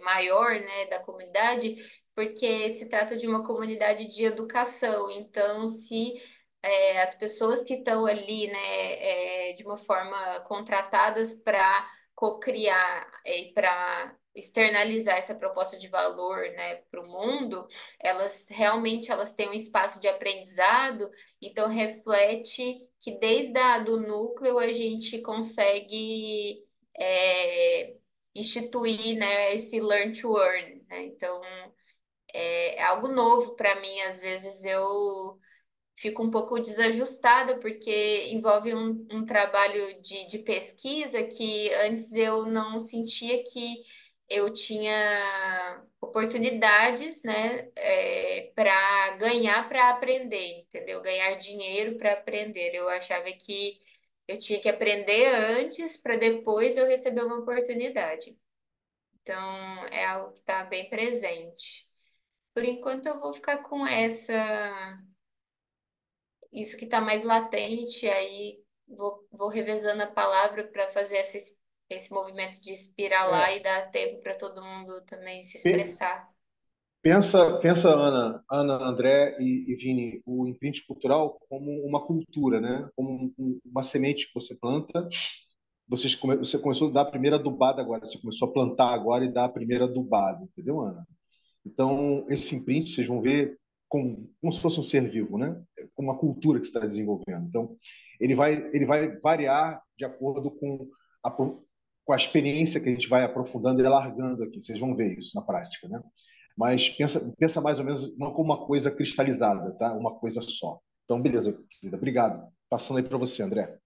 maior, né, da comunidade, porque se trata de uma comunidade de educação. Então, se as pessoas que estão ali, né, de uma forma contratadas para co-criar e para externalizar essa proposta de valor, né, para o mundo, elas têm um espaço de aprendizado, então reflete que desde do núcleo a gente consegue é, instituir, né, esse learn to earn, né? Então é algo novo para mim, às vezes eu fico um pouco desajustada, porque envolve um trabalho de pesquisa que antes eu não sentia que eu tinha oportunidades, né, para ganhar para aprender, entendeu? Ganhar dinheiro para aprender. Eu achava que eu tinha que aprender antes para depois eu receber uma oportunidade. Então, é algo que está bem presente. Por enquanto, eu vou ficar com isso que está mais latente, aí vou revezando a palavra para fazer esse movimento de espiralar É, e dar tempo para todo mundo também se pe- expressar. pensa Ana, André e Vini, o imprint cultural como uma cultura, né? Como uma semente que você planta. Você começou a dar a primeira adubada agora, você começou a plantar agora e dar a primeira adubada, entendeu, Ana? Então, esse imprint, vocês vão ver como se fosse um ser vivo, né? Como uma cultura que você está desenvolvendo. Então, ele vai variar de acordo com a com a experiência que a gente vai aprofundando e alargando aqui. Vocês vão ver isso na prática, né? Mas pensa mais ou menos não como uma coisa cristalizada, tá? Uma coisa só. Então, beleza, querida. Obrigado. Passando aí para você, André.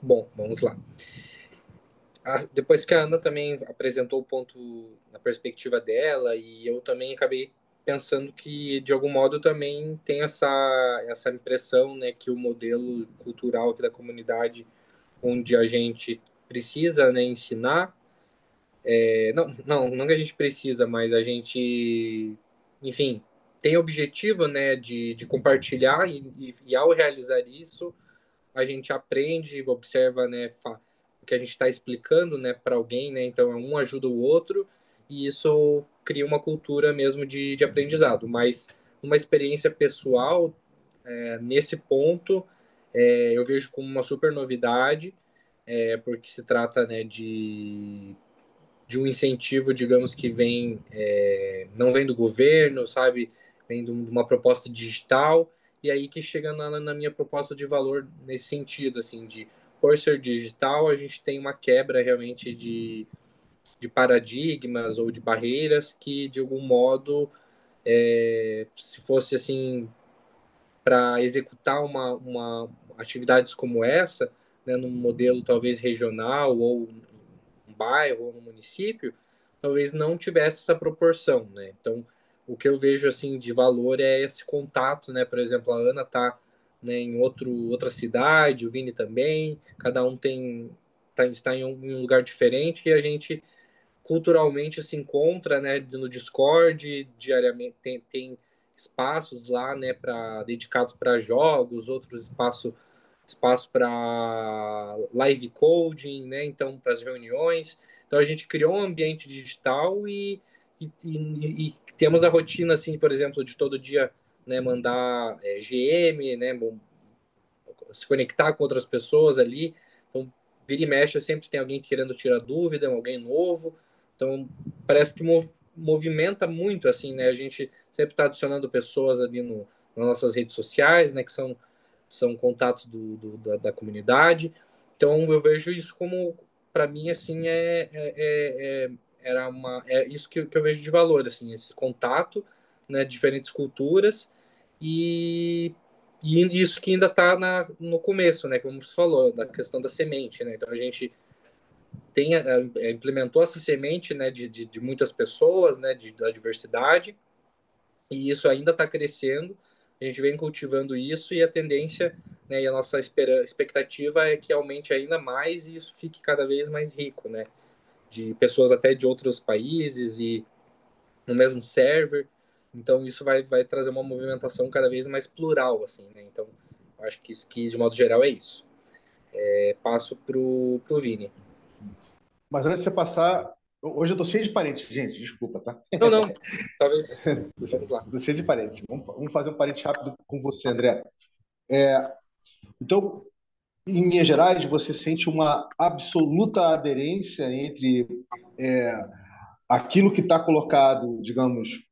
Bom, vamos lá. Depois que a Ana também apresentou o ponto na perspectiva dela, e eu também acabei pensando que, de algum modo, também tem essa impressão, né, que o modelo cultural aqui da comunidade, onde a gente precisa, né, ensinar, não que a gente precisa, mas a gente, enfim, tem objetivo, né, de compartilhar, e ao realizar isso, a gente aprende, observa, né, o que a gente está explicando, né, para alguém, né, então um ajuda o outro, e isso cria uma cultura mesmo de aprendizado. Mas uma experiência pessoal, nesse ponto, eu vejo como uma super novidade, porque se trata, né, de um incentivo, digamos, que vem, não vem do governo, sabe? Vem de uma proposta digital, e aí que chega na minha proposta de valor nesse sentido, assim, de por ser digital, a gente tem uma quebra realmente de paradigmas ou de barreiras que, de algum modo, se fosse assim, para executar uma atividades como essa, né, num modelo talvez regional ou um bairro ou no município, talvez não tivesse essa proporção, né? Então, o que eu vejo assim de valor é esse contato, né? Por exemplo, a Ana tá, né, em outra cidade, o Vini também, cada um está em um lugar diferente e a gente culturalmente se encontra, né, no Discord diariamente, tem espaços lá, né, para dedicados para jogos, outros espaço para live coding, né, então para as reuniões. Então a gente criou um ambiente digital e temos a rotina assim, por exemplo, de todo dia, né, mandar GM, né, se conectar com outras pessoas ali. Então, vira e mexe, sempre tem alguém querendo tirar dúvida, alguém novo. Então, parece que movimenta muito, assim, né? A gente sempre está adicionando pessoas ali nas nossas redes sociais, né? Que são contatos da comunidade. Então, eu vejo isso como, para mim, assim, é isso que eu vejo de valor, assim, esse contato, né? Diferentes culturas e e isso que ainda está no começo, né? Como você falou, da questão da semente, né? Então a gente implementou essa semente, né? De muitas pessoas, né? Da diversidade, e isso ainda está crescendo. A gente vem cultivando isso e a tendência, né? E a nossa expectativa é que aumente ainda mais e isso fique cada vez mais rico, né? De pessoas até de outros países e no mesmo server. Então isso vai trazer uma movimentação cada vez mais plural, assim, né? Então acho que de modo geral é isso. Passo pro Vini. Mas antes de você passar, hoje eu tô cheio de parentes, gente, desculpa, tá? Não, talvez. Vamos lá. Tô cheio de parentes. Vamos fazer um parente rápido com você, André. Então, em Minas Gerais, você sente uma absoluta aderência entre aquilo que está colocado, digamos,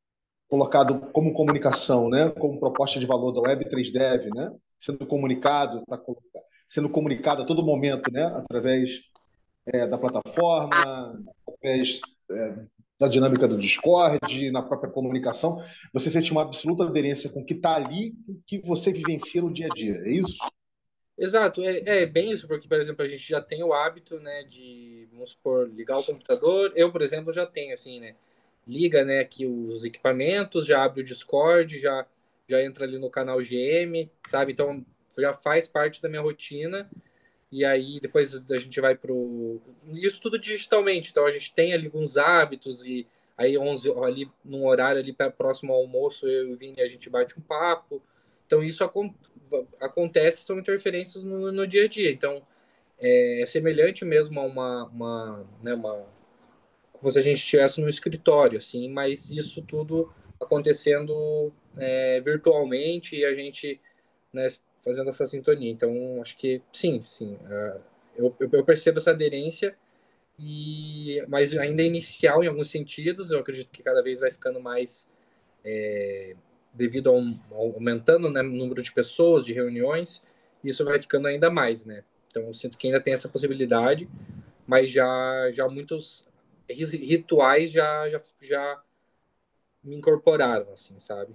colocado como comunicação, né, como proposta de valor da Web3Dev, né, sendo comunicado a todo momento, né, através da plataforma, através da dinâmica do Discord, na própria comunicação, você sente uma absoluta aderência com o que está ali, com o que você vivencia no dia a dia, é isso? Exato, é bem isso, porque, por exemplo, a gente já tem o hábito, né, de, vamos supor, ligar o computador. Eu, por exemplo, já tenho, assim, né, liga, né, aqui os equipamentos, já abre o Discord, já entra ali no canal GM, sabe? Então, já faz parte da minha rotina. E aí depois a gente vai pro isso tudo digitalmente. Então a gente tem ali alguns hábitos e aí 11 ali num horário ali próximo ao almoço eu e o Vini a gente bate um papo. Então isso acontece, são interferências no dia a dia. Então é semelhante mesmo a uma como se a gente estivesse no escritório assim, mas isso tudo acontecendo virtualmente e a gente, né, fazendo essa sintonia. Então, acho que sim, eu percebo essa aderência, mas ainda é inicial em alguns sentidos. Eu acredito que cada vez vai ficando mais devido aumentando, né, o número de pessoas, de reuniões, isso vai ficando ainda mais, né? Então, eu sinto que ainda tem essa possibilidade, mas já muitos rituais já me incorporaram, assim, sabe?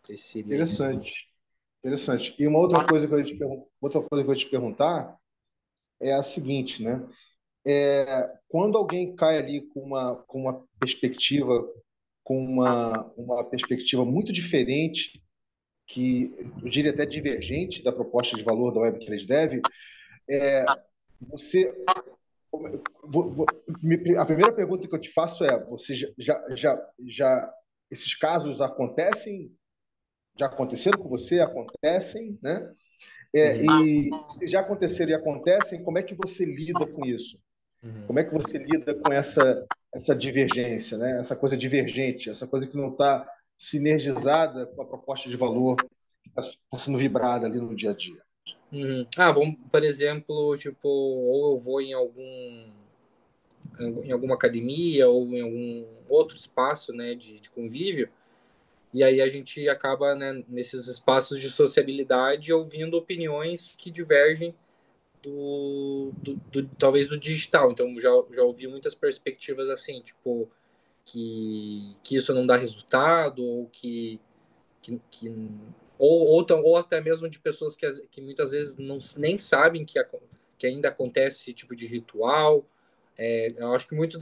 Esse seria isso. Interessante, interessante. E uma outra coisa que eu ia outra coisa que eu ia te perguntar é a seguinte, né? Quando alguém cai ali com uma perspectiva, com uma perspectiva muito diferente, que eu diria até divergente da proposta de valor da Web3 Dev, você a primeira pergunta que eu te faço é: você já esses casos acontecem? Já aconteceram com você? Acontecem, né? Uhum, E se já aconteceram e acontecem, como é que você lida com isso? uhum, Como é que você lida com essa divergência, né? Essa coisa divergente, essa coisa que não está sinergizada com a proposta de valor que está sendo vibrada ali no dia a dia? uhum. Ah, vamos, por exemplo, tipo, ou eu vou em alguma academia ou em algum outro espaço, né, de convívio, e aí a gente acaba, né, nesses espaços de sociabilidade ouvindo opiniões que divergem talvez do digital. Então já ouvi muitas perspectivas assim, tipo que isso não dá resultado ou que ou até mesmo de pessoas que muitas vezes não nem sabem que ainda acontece esse tipo de ritual. Eu acho que muito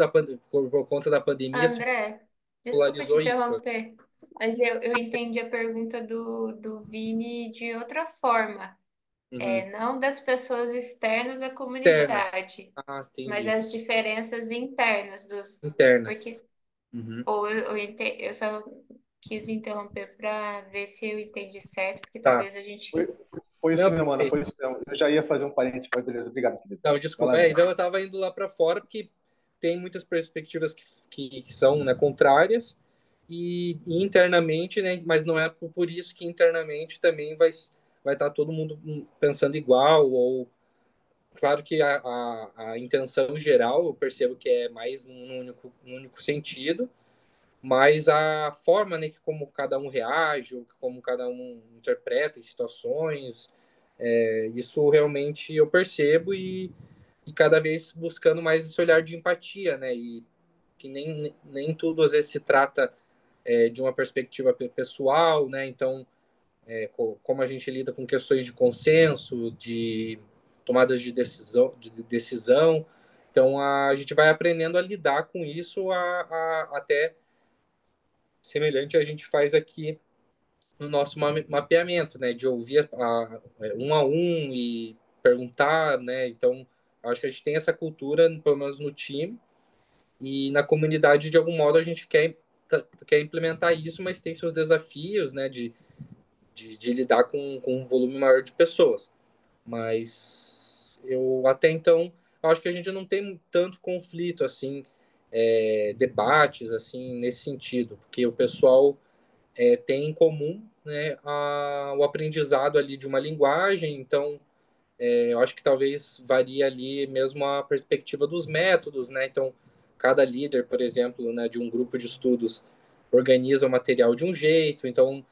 por conta da pandemia se André, desculpa te popularizou isso. interromper, mas eu entendi a pergunta do Vini de outra forma. Uhum. Não das pessoas externas à Internas. comunidade, Ah, mas entendi. as diferenças internas dos. Internas. Porque, Uhum. ou eu só quis interromper para ver se eu entendi certo, porque Tá. talvez a gente. Foi isso Não, mesmo, Ana, perfeito. foi isso mesmo. Eu já ia fazer um parênteses, mas beleza, obrigado, querido. Não, Vai lá, desculpa. Vini. Então eu estava indo lá para fora porque tem muitas perspectivas que são, né, contrárias e internamente, né, mas não é por isso que internamente também vai estar todo mundo pensando igual ou claro que a intenção geral eu percebo que é mais num único sentido, mas a forma, né, que como cada um reage ou como cada um interpreta em situações, isso realmente eu percebo e cada vez buscando mais esse olhar de empatia, né? E que nem tudo às vezes se trata de uma perspectiva pessoal, né? Então, como a gente lida com questões de consenso, de tomadas de decisão, então a gente vai aprendendo a lidar com isso até semelhante a gente faz aqui no nosso mapeamento, né? De ouvir um a um e perguntar, né? Então, acho que a gente tem essa cultura, pelo menos no time, e na comunidade, de algum modo, a gente quer implementar isso, mas tem seus desafios, né? De lidar com um volume maior de pessoas. Mas eu, até então, acho que a gente não tem tanto conflito, assim, debates, assim, nesse sentido, porque o pessoal tem em comum, né, o aprendizado ali de uma linguagem, então eu acho que talvez varie ali mesmo a perspectiva dos métodos, né? Então, cada líder, por exemplo, né, de um grupo de estudos organiza o material de um jeito. Então,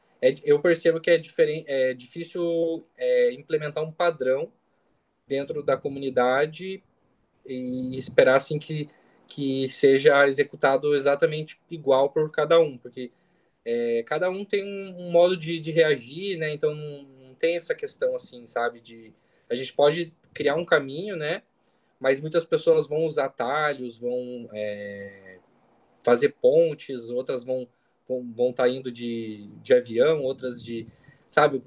eu percebo que é difícil implementar um padrão dentro da comunidade e esperar assim que seja executado exatamente igual por cada um, porque cada um tem um modo de reagir, né? Então não tem essa questão assim, sabe? A gente pode criar um caminho, né? Mas muitas pessoas vão usar atalhos, vão fazer pontes, outras vão estar indo de avião, outras sabe?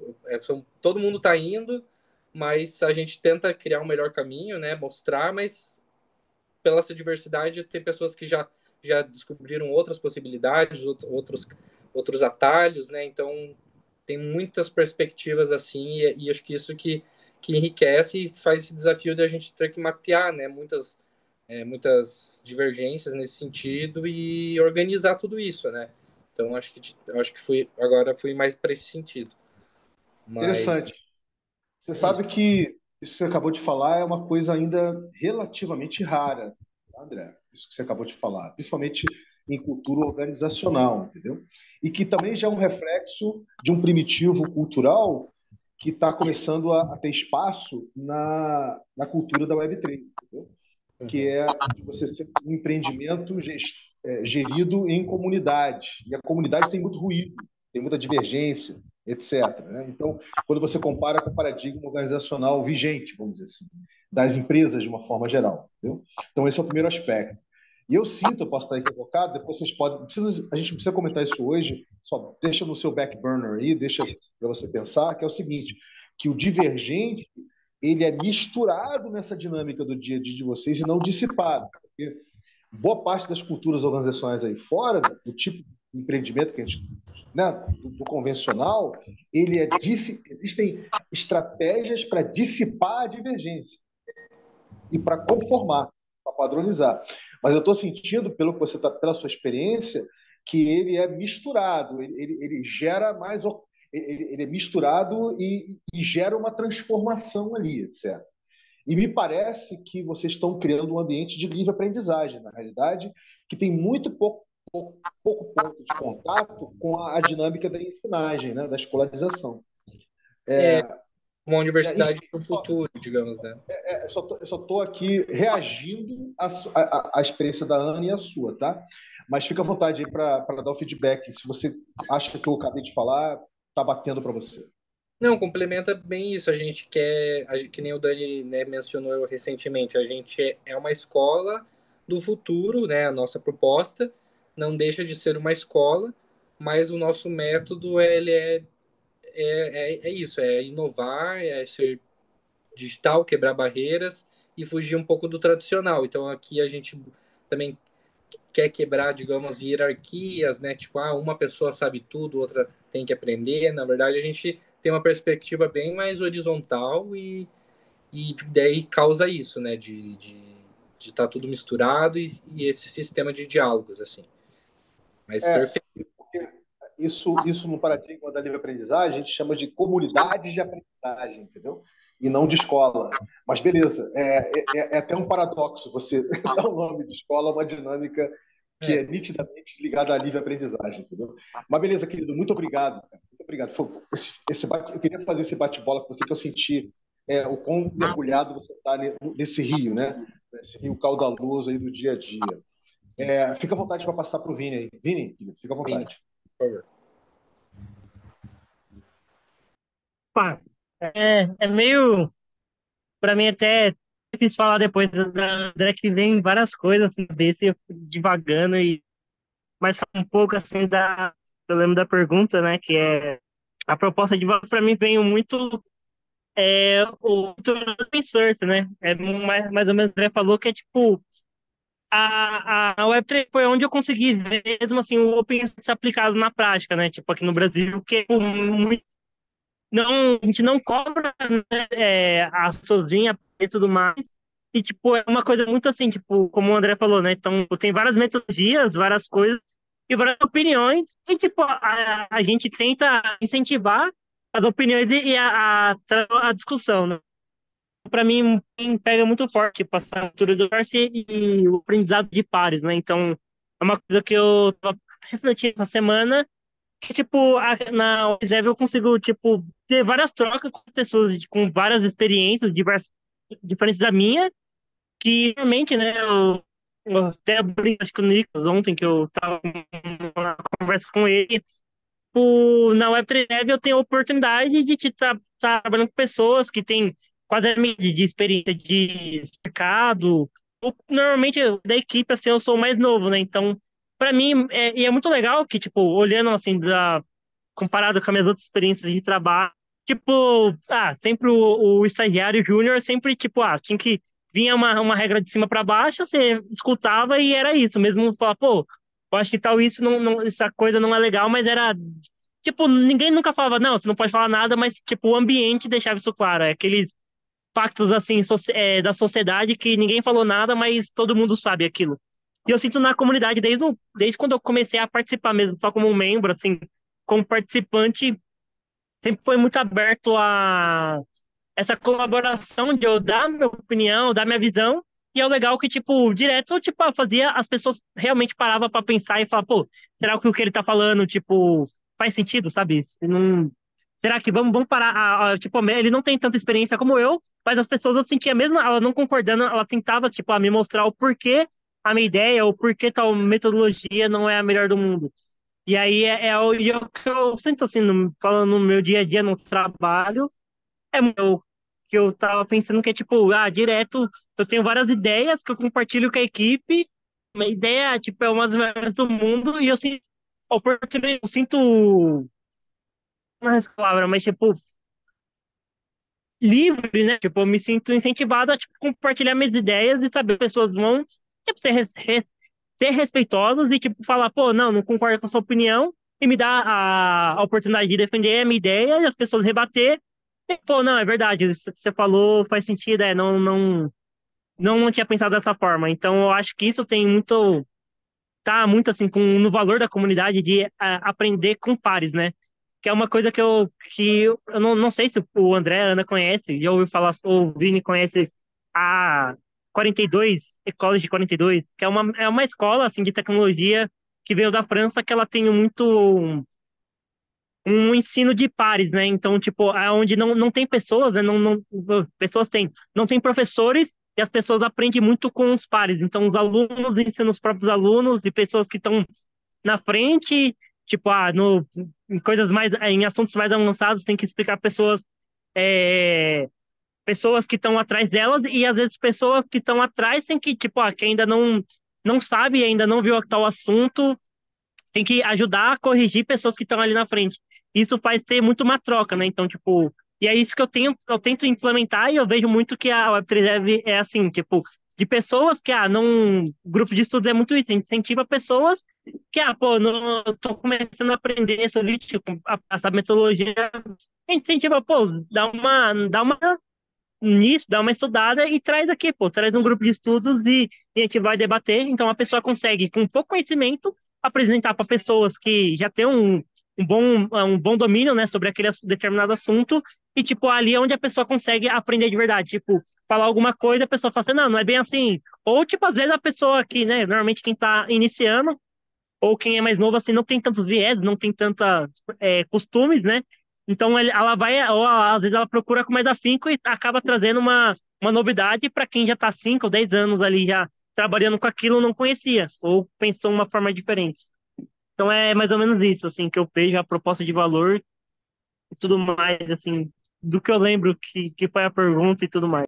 Todo mundo está indo, mas a gente tenta criar um melhor caminho, né? Mostrar, mas pela essa diversidade tem pessoas que já descobriram outras possibilidades, outros atalhos, né? Então tem muitas perspectivas assim e acho que isso que enriquece e faz esse desafio de a gente ter que mapear, né? Muitas divergências nesse sentido e organizar tudo isso, né? Então acho que fui mais para esse sentido, mas Interessante. Você é isso. sabe que isso que você acabou de falar é uma coisa ainda relativamente rara, tá, André? Isso que você acabou de falar, principalmente em cultura organizacional, entendeu? E que também já é um reflexo de um primitivo cultural que está começando a ter espaço na cultura da Web3, entendeu? Que é de você ser um empreendimento gerido em comunidade. E a comunidade tem muito ruído, tem muita divergência, etc. Né? Então, quando você compara com o paradigma organizacional vigente, vamos dizer assim, das empresas de uma forma geral. Entendeu? Então, esse é o primeiro aspecto. E eu sinto, eu posso estar equivocado, depois vocês podem. A gente não precisa comentar isso hoje, só deixa no seu back burner aí, deixa para você pensar, que é o seguinte: que o divergente ele é misturado nessa dinâmica do dia a dia de vocês e não dissipado. Porque boa parte das culturas organizacionais aí fora, do tipo de empreendimento que a gente, né, do convencional, existem estratégias para dissipar a divergência e para conformar, para padronizar. Mas eu estou sentindo, pelo que você está, pela sua experiência, que ele é misturado, ele gera mais, ele é misturado e gera uma transformação ali, etc. E me parece que vocês estão criando um ambiente de livre aprendizagem, na realidade, que tem muito pouco ponto de contato com a dinâmica da ensinagem, né, da escolarização. É uma E universidade do futuro, digamos, né? eu só estou aqui reagindo à experiência da Ana e à sua, tá? Mas fica à vontade aí para dar o feedback. Se você acha que o que eu acabei de falar está batendo para você. Não, complementa bem isso. A gente quer, que nem o Dani, né, mencionou recentemente, a gente é uma escola do futuro, né? A nossa proposta não deixa de ser uma escola, mas o nosso método é isso, é inovar, é ser digital, quebrar barreiras e fugir um pouco do tradicional. Então aqui a gente também quer quebrar, digamos, hierarquias, né? Tipo, uma pessoa sabe tudo, outra tem que aprender. Na verdade, a gente tem uma perspectiva bem mais horizontal e daí causa isso, né? De estar tudo misturado e esse sistema de diálogos, assim. Mas É, perfeito. porque isso no paradigma da livre aprendizagem, a gente chama de comunidades de aprendizagem, entendeu? E não de escola. Mas beleza, é até um paradoxo você dar o nome de escola a uma dinâmica que É, é nitidamente ligada à livre aprendizagem, entendeu? Mas beleza, querido, muito obrigado. Cara. Muito obrigado. Eu queria fazer esse bate-bola com você, que eu senti o quão mergulhado você está nesse rio, né? Nesse rio caudaloso aí do dia a dia. Fica à vontade para passar para o Vini aí. Vini, fica à Vini, vontade. por favor. Pá, é meio, pra mim até difícil falar depois da André, que vem várias coisas assim, desse eu fico divagando e mas um pouco assim eu lembro da pergunta, né, que é a proposta de valor para mim veio muito o open source, né? É mais ou menos o André falou que é tipo a Web3 foi onde eu consegui ver mesmo assim o open source aplicado na prática, né? Tipo aqui no Brasil, que é muito não, a gente não cobra, né, a sozinha e tudo mais. E, tipo, é uma coisa muito assim, tipo, como o André falou, né? Então, tem várias metodologias, várias coisas e várias opiniões. E, tipo, a gente tenta incentivar as opiniões a discussão, né? Para mim, pega muito forte, tipo, essa cultura do Darcy e o aprendizado de pares, né? Então, é uma coisa que eu tava refletindo essa semana que, tipo, na Web eu consigo, tipo, ter várias trocas com pessoas com várias experiências diversas, diferentes da minha, que realmente, né, eu até brinco, acho que o Nicolas ontem, que eu tava numa conversa com ele, na Web3 eu tenho a oportunidade de estar trabalhando com pessoas que têm quase a minha de experiência de mercado. Normalmente, da equipe, assim, eu sou o mais novo, né? Então, para mim, e é muito legal que, tipo, olhando, assim, comparado com as minhas outras experiências de trabalho, tipo, sempre o estagiário júnior sempre, tipo, tinha que vinha uma regra de cima para baixo, você escutava e era isso, mesmo falar, pô, eu acho que tal isso essa coisa não é legal, mas era tipo, ninguém nunca falava, não, você não pode falar nada, mas tipo, o ambiente deixava isso claro, aqueles pactos assim da sociedade que ninguém falou nada, mas todo mundo sabe aquilo. E eu sinto na comunidade desde quando eu comecei a participar mesmo, só como um membro, assim, como participante, sempre foi muito aberto a essa colaboração de eu dar minha opinião, dar minha visão, e é o legal que, tipo, direto, tipo, fazia as pessoas realmente paravam para pensar e falar, pô, será que o que ele tá falando, tipo, faz sentido, sabe? Se não, será que vamos parar? Tipo, ele não tem tanta experiência como eu, mas as pessoas eu sentia mesmo ela não concordando, ela tentava, tipo, me mostrar o porquê a minha ideia, o porquê tal metodologia não é a melhor do mundo. E aí o que eu sinto assim, falando no meu dia a dia no trabalho, que eu tava pensando que é tipo, direto, eu tenho várias ideias que eu compartilho com a equipe, uma ideia, tipo, é uma das melhores do mundo, e eu sinto oportunidade, eu sinto, não é essa palavra, mas tipo, livre, né? Tipo, eu me sinto incentivado a tipo, compartilhar minhas ideias e saber que as pessoas vão tipo, ser respeitosas e tipo, falar, pô, não concordo com a sua opinião, e me dar a oportunidade de defender a minha ideia e as pessoas rebater. E, pô, não, é verdade, isso que você falou faz sentido, não tinha pensado dessa forma. Então, eu acho que isso tem muito, tá muito assim, no valor da comunidade de aprender com pares, né? Que é uma coisa que eu não sei se o André, a Ana conhece, já ouviu falar, ou o Vini conhece a 42, Ecole 42, que é uma escola, assim, de tecnologia que veio da França, que ela tem muito um ensino de pares, né? Então, tipo, é onde não tem pessoas, né? Pessoas têm, não tem professores e as pessoas aprendem muito com os pares. Então, os alunos ensinam os próprios alunos e pessoas que estão na frente, tipo, em coisas mais, em assuntos mais avançados, tem que explicar é, pessoas que estão atrás delas e às vezes pessoas que estão atrás têm que, tipo, que ainda não sabe, ainda não viu tal assunto, tem que ajudar a corrigir pessoas que estão ali na frente. Isso faz ter muito uma troca, né? Então, tipo, e é isso que eu tento implementar e eu vejo muito que a Web3 é assim, tipo, de pessoas que, não, grupo de estudo é muito isso, a gente incentiva pessoas que, pô, não, eu tô começando a aprender sobre, tipo, essa metodologia, a gente incentiva, pô, dá uma nisso, dá uma estudada e traz aqui, pô, traz um grupo de estudos e a gente vai debater. Então a pessoa consegue, com pouco conhecimento, apresentar para pessoas que já têm um bom domínio, né, sobre aquele determinado assunto. E, tipo, ali é onde a pessoa consegue aprender de verdade. Tipo, falar alguma coisa, a pessoa fala assim, não é bem assim. Ou, tipo, às vezes a pessoa que, né, normalmente quem tá iniciando, ou quem é mais novo, assim, não tem tantos viés, não tem tanta costumes, né? Então ela vai, ou às vezes ela procura com mais afinco e acaba trazendo uma novidade para quem já está 5 ou 10 anos ali já trabalhando com aquilo não conhecia, ou pensou uma forma diferente. Então é mais ou menos isso, assim, que eu vejo a proposta de valor e tudo mais, assim, do que eu lembro que foi a pergunta e tudo mais.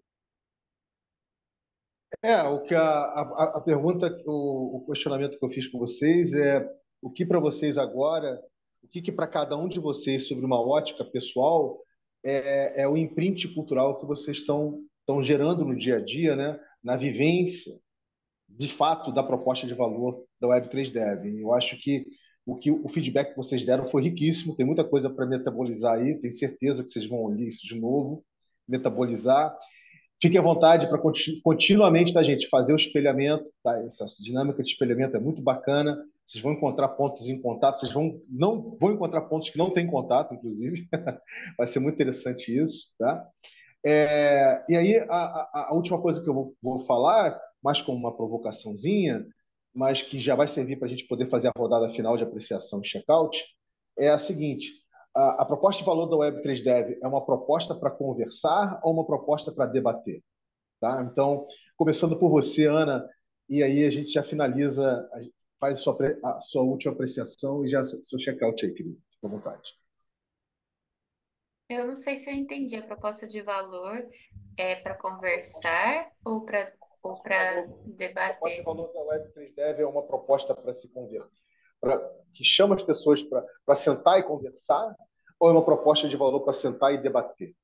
O que a pergunta, o questionamento que eu fiz com vocês é o que para vocês agora, o que para cada um de vocês sobre uma ótica pessoal é o imprint cultural que vocês estão gerando no dia a dia, né? Na vivência, de fato, da proposta de valor da Web3 Dev. Eu acho que o feedback que vocês deram foi riquíssimo, tem muita coisa para metabolizar aí, tenho certeza que vocês vão ler isso de novo, metabolizar. Fique à vontade para continuamente, tá, gente, fazer o espelhamento, tá? Essa dinâmica de espelhamento é muito bacana. Vocês vão encontrar pontos em contato, vocês não vão encontrar pontos que não têm contato, inclusive. Vai ser muito interessante isso, tá? E aí, a última coisa que eu vou falar, mais como uma provocaçãozinha, mas que já vai servir para a gente poder fazer a rodada final de apreciação e checkout, é a seguinte: a proposta de valor da Web3 Dev é uma proposta para conversar ou uma proposta para debater? Tá? Então, começando por você, Ana, e aí a gente já finaliza, faz a sua última apreciação e já seu checkout aí, querido. Fique à vontade. Eu não sei se eu entendi a proposta de valor é para conversar ou para A proposta de debater. valor da Web3 Dev é uma proposta para se conversar, que chama as pessoas para sentar e conversar, ou é uma proposta de valor para sentar e debater?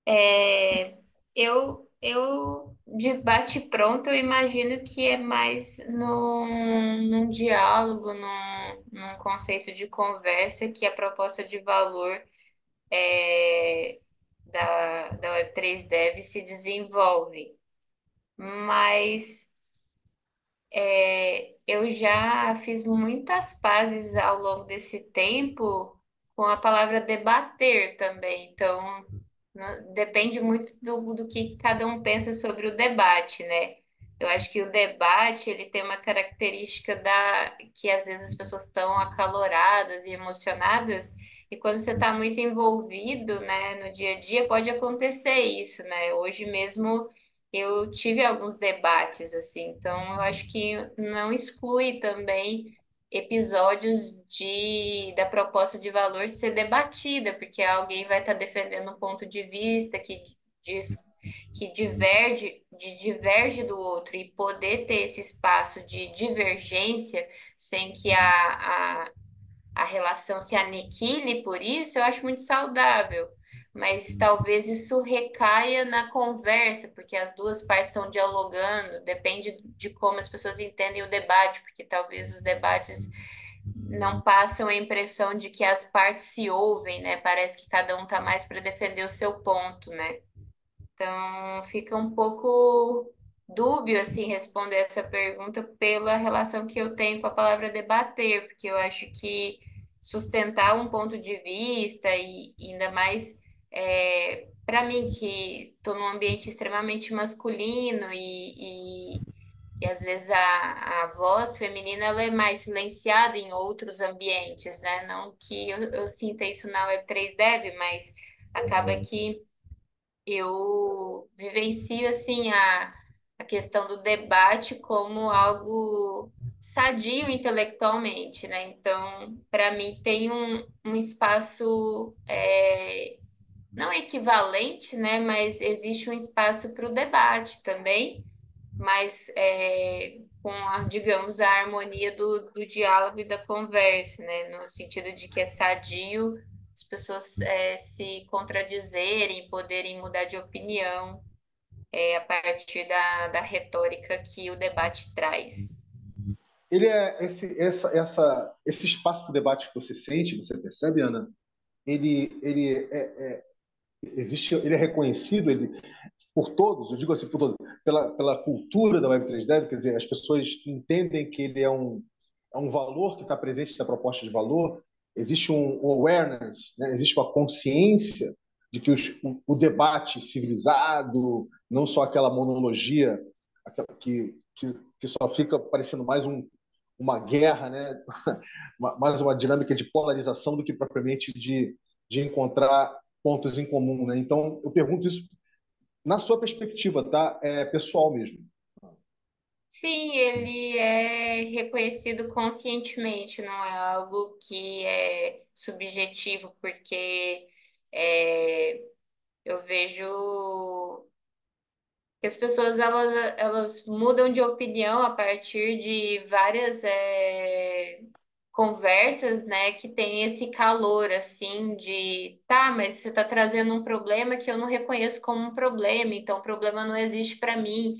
É, eu de bate-pronto, eu imagino que é mais num diálogo, num conceito de conversa que a proposta de valor da Web3 Dev se desenvolve. Mas eu já fiz muitas pazes ao longo desse tempo com a palavra debater também. Então, depende muito do que cada um pensa sobre o debate, né? Eu acho que o debate ele tem uma característica da que às vezes as pessoas estão acaloradas e emocionadas, e quando você está muito envolvido, né, no dia a dia, pode acontecer isso, né? Hoje mesmo eu tive alguns debates assim, então eu acho que não exclui também episódios da proposta de valor ser debatida, porque alguém vai estar defendendo um ponto de vista diz que diverge do outro e poder ter esse espaço de divergência sem que a relação se aniquile por isso, eu acho muito saudável. Mas talvez isso recaia na conversa, porque as duas partes estão dialogando, depende de como as pessoas entendem o debate, porque talvez os debates não passam a impressão de que as partes se ouvem, né? Parece que cada um está mais para defender o seu ponto, né? Então, fica um pouco dúbio assim responder essa pergunta pela relação que eu tenho com a palavra debater, porque eu acho que sustentar um ponto de vista e ainda mais para mim que estou num ambiente extremamente masculino e às vezes a voz feminina ela é mais silenciada em outros ambientes, né? Não que eu sinta isso na Web3 Dev, mas acaba que eu vivencio assim a questão do debate como algo sadio intelectualmente, né? Então, para mim tem um espaço não equivalente, né? Mas existe um espaço para o debate também, mas com digamos, a harmonia do diálogo e da conversa, né? No sentido de que é sadio as pessoas se contradizerem, poderem mudar de opinião a partir da retórica que o debate traz. Ele é esse espaço para o debate que você sente, você percebe, Ana? Ele existe, ele é reconhecido, por todos, eu digo assim, por todos, pela cultura da Web3Dev, quer dizer, as pessoas entendem que ele é um valor que está presente na proposta de valor, existe um awareness, né? Existe uma consciência de que o debate civilizado, não só aquela monologia aquela que só fica parecendo mais uma guerra, né? Mais uma dinâmica de polarização do que propriamente de encontrar pontos em comum, né? Então, eu pergunto isso na sua perspectiva, tá? É pessoal mesmo. Sim, ele é reconhecido conscientemente, não é algo que é subjetivo, porque é, eu vejo que as pessoas elas mudam de opinião a partir de várias conversas, né, que tem esse calor assim de tá, mas você está trazendo um problema que eu não reconheço como um problema, então o problema não existe para mim.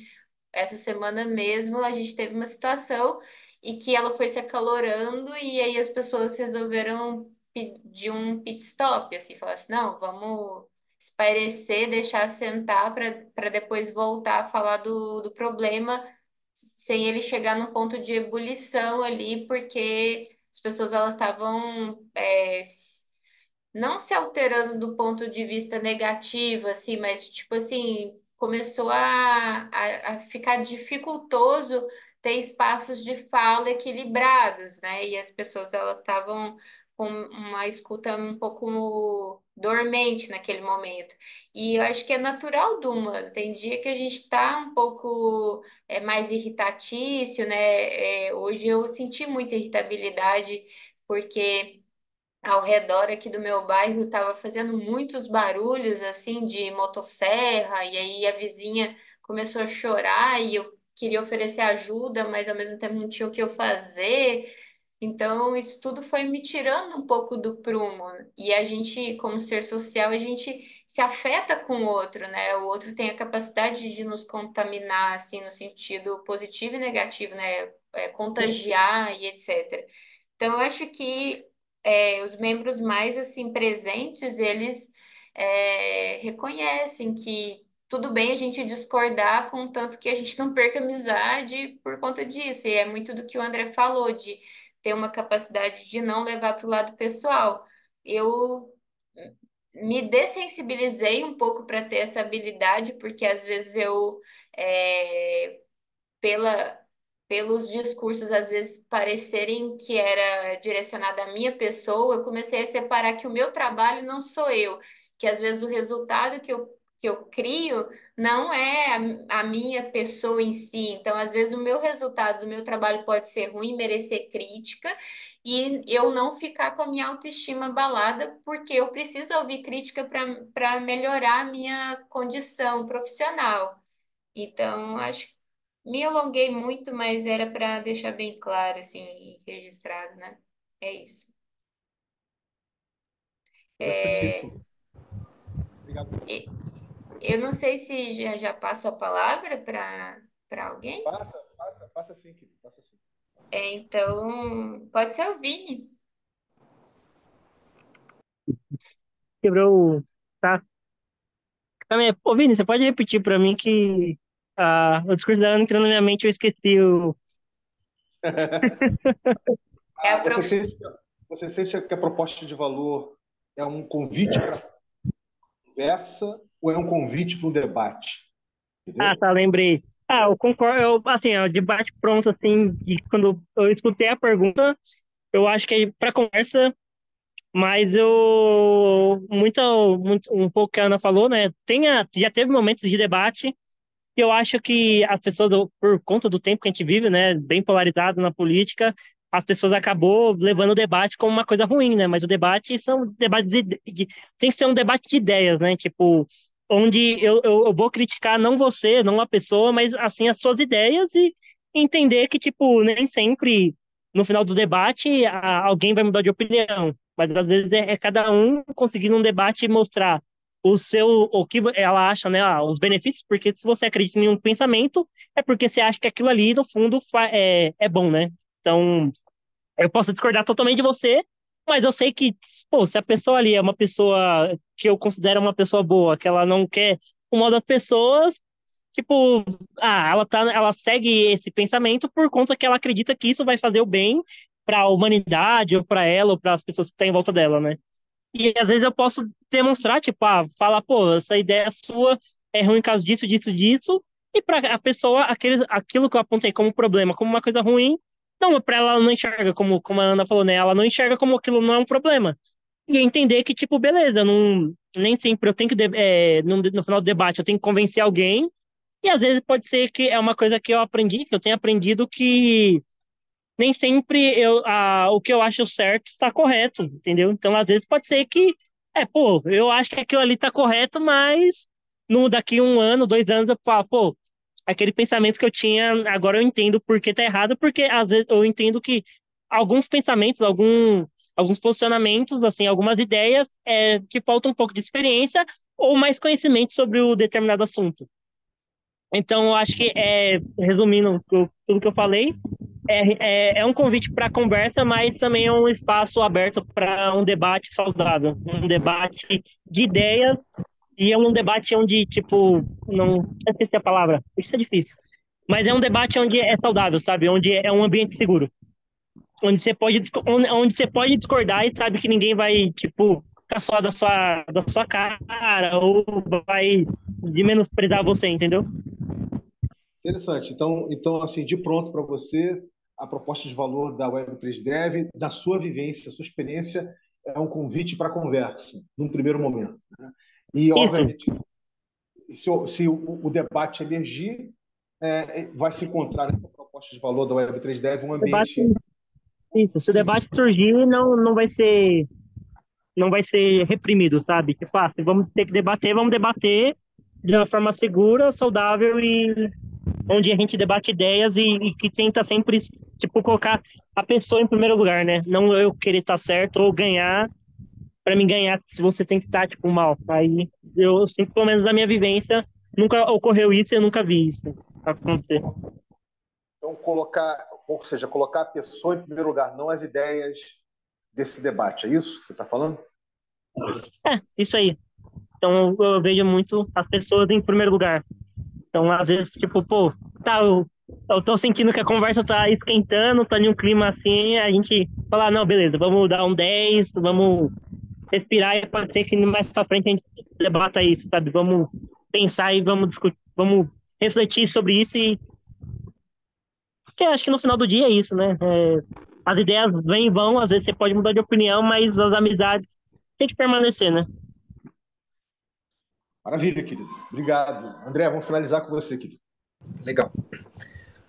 Essa semana mesmo a gente teve uma situação e que ela foi se acalorando e aí as pessoas resolveram pedir um pit stop, assim, falar assim, não, vamos espairecer, deixar sentar para depois voltar a falar do problema sem ele chegar num ponto de ebulição ali, porque as pessoas elas estavam não se alterando do ponto de vista negativo, assim, mas tipo assim, começou a ficar dificultoso ter espaços de fala equilibrados, né? E as pessoas elas estavam com uma escuta um pouco dormente naquele momento. E eu acho que é natural do humano. Tem dia que a gente está um pouco mais irritatício, né? Hoje eu senti muita irritabilidade porque ao redor aqui do meu bairro estava fazendo muitos barulhos assim de motosserra e aí a vizinha começou a chorar e eu queria oferecer ajuda, mas ao mesmo tempo não tinha o que eu fazer. Então isso tudo foi me tirando um pouco do prumo. E a gente, como ser social, a gente se afeta com o outro, né? O outro tem a capacidade de nos contaminar assim no sentido positivo e negativo, né? Contagiar e etc. Então, eu acho que os membros mais assim presentes, eles reconhecem que tudo bem a gente discordar, contanto que a gente não perca amizade por conta disso. E é muito do que o André falou, de ter uma capacidade de não levar para o lado pessoal. Eu me dessensibilizei um pouco para ter essa habilidade, porque às vezes eu pela, pelos discursos às vezes parecerem que era direcionado à minha pessoa, eu comecei a separar que o meu trabalho não sou eu, que às vezes o resultado que eu crio não é a minha pessoa em si. Então, às vezes, o meu resultado do meu trabalho pode ser ruim, merecer crítica, e eu não ficar com a minha autoestima abalada, porque eu preciso ouvir crítica para melhorar a minha condição profissional. Então, acho que me alonguei muito, mas era para deixar bem claro, assim, e registrado, né? É isso. É, Interessantíssimo. Obrigado. e- eu não sei se já passo a palavra para alguém. Passa sim, querido, passa sim. Então, pode ser o Vini. Quebrou. Tá. Também, ô, Vini, você pode repetir pra mim que o discurso da Ana entrou na minha mente, eu esqueci o. É a Ah, prof... você sente que a proposta de valor é um convite para conversa ou é um convite para um debate? Ah, Entendeu? tá, lembrei. Eu concordo, assim, é o debate pronto, assim, de quando eu escutei a pergunta, eu acho que é pra conversa, mas um pouco que a Ana falou, né, já teve momentos de debate. Eu acho que as pessoas, por conta do tempo que a gente vive, né, bem polarizado na política, as pessoas acabou levando o debate como uma coisa ruim, né? Mas o debate são debates tem que ser um debate de ideias, né? Tipo, onde eu vou criticar não você, não a pessoa, mas assim as suas ideias e entender que tipo nem sempre no final do debate alguém vai mudar de opinião, mas às vezes é cada um conseguindo um debate mostrar o que ela acha, né, os benefícios, porque se você acredita em um pensamento, é porque você acha que aquilo ali, no fundo, é bom, né? Então, eu posso discordar totalmente de você, mas eu sei que, pô, se a pessoa ali é uma pessoa que eu considero uma pessoa boa, que ela não quer o mal das pessoas, tipo, ela segue esse pensamento por conta que ela acredita que isso vai fazer o bem para a humanidade, ou para ela, ou para as pessoas que estão em volta dela, né? E às vezes eu posso demonstrar, tipo, falar, pô, essa ideia sua é ruim por causa disso, disso, disso, e para a pessoa, aquilo que eu apontei como problema, como uma coisa ruim, não, para ela não enxerga, como a Ana falou, né? Ela não enxerga como aquilo não é um problema. E entender que, tipo, beleza, não, nem sempre eu tenho que, no final do debate, eu tenho que convencer alguém, e às vezes pode ser que é uma coisa que eu aprendi, que eu tenho aprendido que nem sempre o que eu acho certo está correto, entendeu? Então, às vezes pode ser que, pô, eu acho que aquilo ali está correto, mas no, daqui um ano, 2 anos, eu falo, pô, aquele pensamento que eu tinha, agora eu entendo por que tá errado, porque às vezes eu entendo que alguns pensamentos, alguns posicionamentos, assim, algumas ideias, que faltam um pouco de experiência ou mais conhecimento sobre o determinado assunto. Então, eu acho que, resumindo tudo que eu falei, é um convite para conversa, mas também é um espaço aberto para um debate saudável, um debate de ideias e é um debate onde, tipo, não sei se é a palavra, isso é difícil, mas é um debate onde é saudável, sabe? Onde é um ambiente seguro, onde você pode discordar e sabe que ninguém vai, tipo, ficar só da sua cara ou vai de menosprezar você, entendeu? Interessante. Então assim, de pronto para você, a proposta de valor da Web3Dev, da sua vivência, sua experiência, é um convite para conversa, num primeiro momento, né? E, Isso, obviamente, se o debate emergir, vai se encontrar nessa proposta de valor da Web3Dev um debate, ambiente isso. Se o seguro. debate surgir, não vai ser reprimido, sabe? Tipo, se vamos ter que debater, vamos debater de uma forma segura, saudável e onde a gente debate ideias e que tenta sempre, tipo, colocar a pessoa em primeiro lugar, né? Não eu querer estar certo ou ganhar, para mim ganhar, se você tem que estar, tipo, mal. Aí eu sinto, pelo menos na minha vivência, nunca ocorreu isso e eu nunca vi isso acontecer. Então, ou seja, colocar a pessoa em primeiro lugar, não as ideias desse debate. É isso que você está falando? Isso aí. Então eu vejo muito as pessoas em primeiro lugar. Então, às vezes, tipo, pô, eu tô sentindo que a conversa tá esquentando, tá em um clima assim, a gente fala, não, beleza, vamos dar um 10, vamos respirar e pode ser que mais pra frente a gente debata isso, sabe? Vamos pensar e vamos discutir, vamos refletir sobre isso e Porque acho que no final do dia é isso, né? As ideias vêm e vão, às vezes você pode mudar de opinião, mas as amizades têm que permanecer, né? Maravilha, querido. Obrigado. André, vamos finalizar com você, querido. Legal.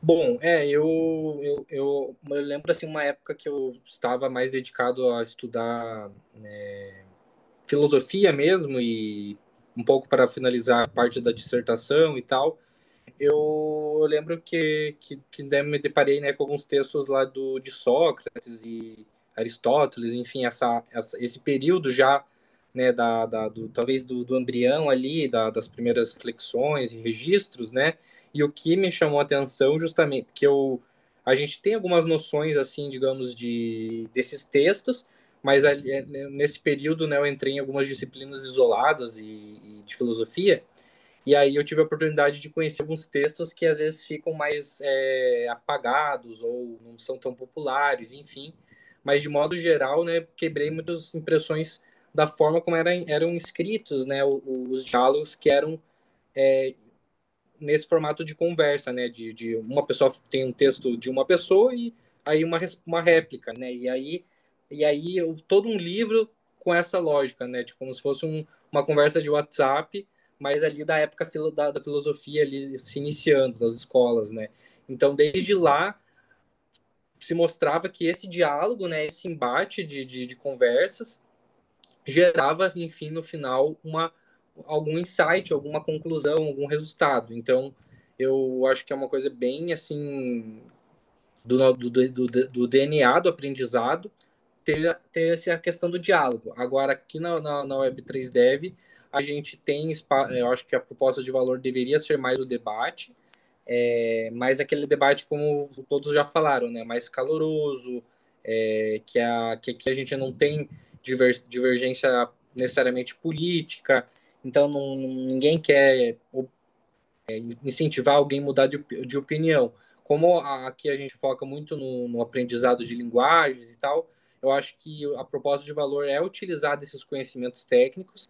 Bom, eu lembro assim uma época que eu estava mais dedicado a estudar, né, filosofia mesmo e um pouco para finalizar a parte da dissertação e tal. Eu lembro que daí me deparei, né, com alguns textos lá de Sócrates e Aristóteles, enfim, esse período já, né, talvez do embrião ali, das primeiras reflexões e registros, né, e o que me chamou a atenção justamente, porque a gente tem algumas noções, assim, digamos, desses textos, mas nesse período, né, eu entrei em algumas disciplinas isoladas e de filosofia, e aí eu tive a oportunidade de conhecer alguns textos que às vezes ficam mais apagados ou não são tão populares, enfim. Mas de modo geral, né, quebrei muitas impressões da forma como eram escritos, né, os diálogos que eram nesse formato de conversa, né, de uma pessoa tem um texto de uma pessoa e aí uma réplica, né, e aí todo um livro com essa lógica, né, de como se fosse uma conversa de WhatsApp, mas ali da época da filosofia ali se iniciando das escolas, né. Então desde lá se mostrava que esse diálogo, né, esse embate de conversas gerava, enfim, no final algum insight, alguma conclusão, algum resultado. Então, eu acho que é uma coisa bem assim do DNA do aprendizado ter essa questão do diálogo. Agora, aqui na Web3 Dev, a gente tem, eu acho que a proposta de valor deveria ser mais o debate, mais aquele debate, como todos já falaram, né, mais caloroso, que a gente não tem divergência necessariamente política, então ninguém quer incentivar alguém a mudar de opinião. Como aqui a gente foca muito no aprendizado de linguagens e tal, eu acho que a proposta de valor é utilizar desses conhecimentos técnicos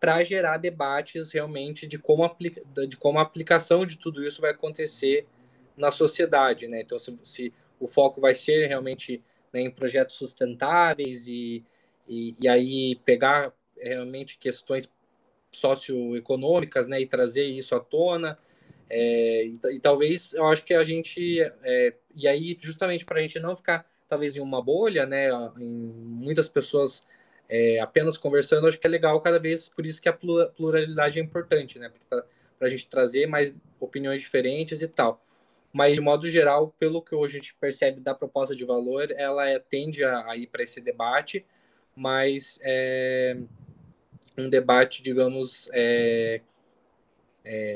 para gerar debates realmente de como a aplicação de tudo isso vai acontecer na sociedade, né? Então, se o foco vai ser realmente, né, em projetos sustentáveis e aí pegar realmente questões socioeconômicas, né, e trazer isso à tona, e talvez eu acho que a gente e aí justamente para a gente não ficar talvez em uma bolha, né, em muitas pessoas apenas conversando, acho que é legal cada vez, por isso que a pluralidade é importante, né, para a gente trazer mais opiniões diferentes e tal. Mas de modo geral, pelo que hoje a gente percebe da proposta de valor, ela tende a ir para esse debate, mas um debate, digamos,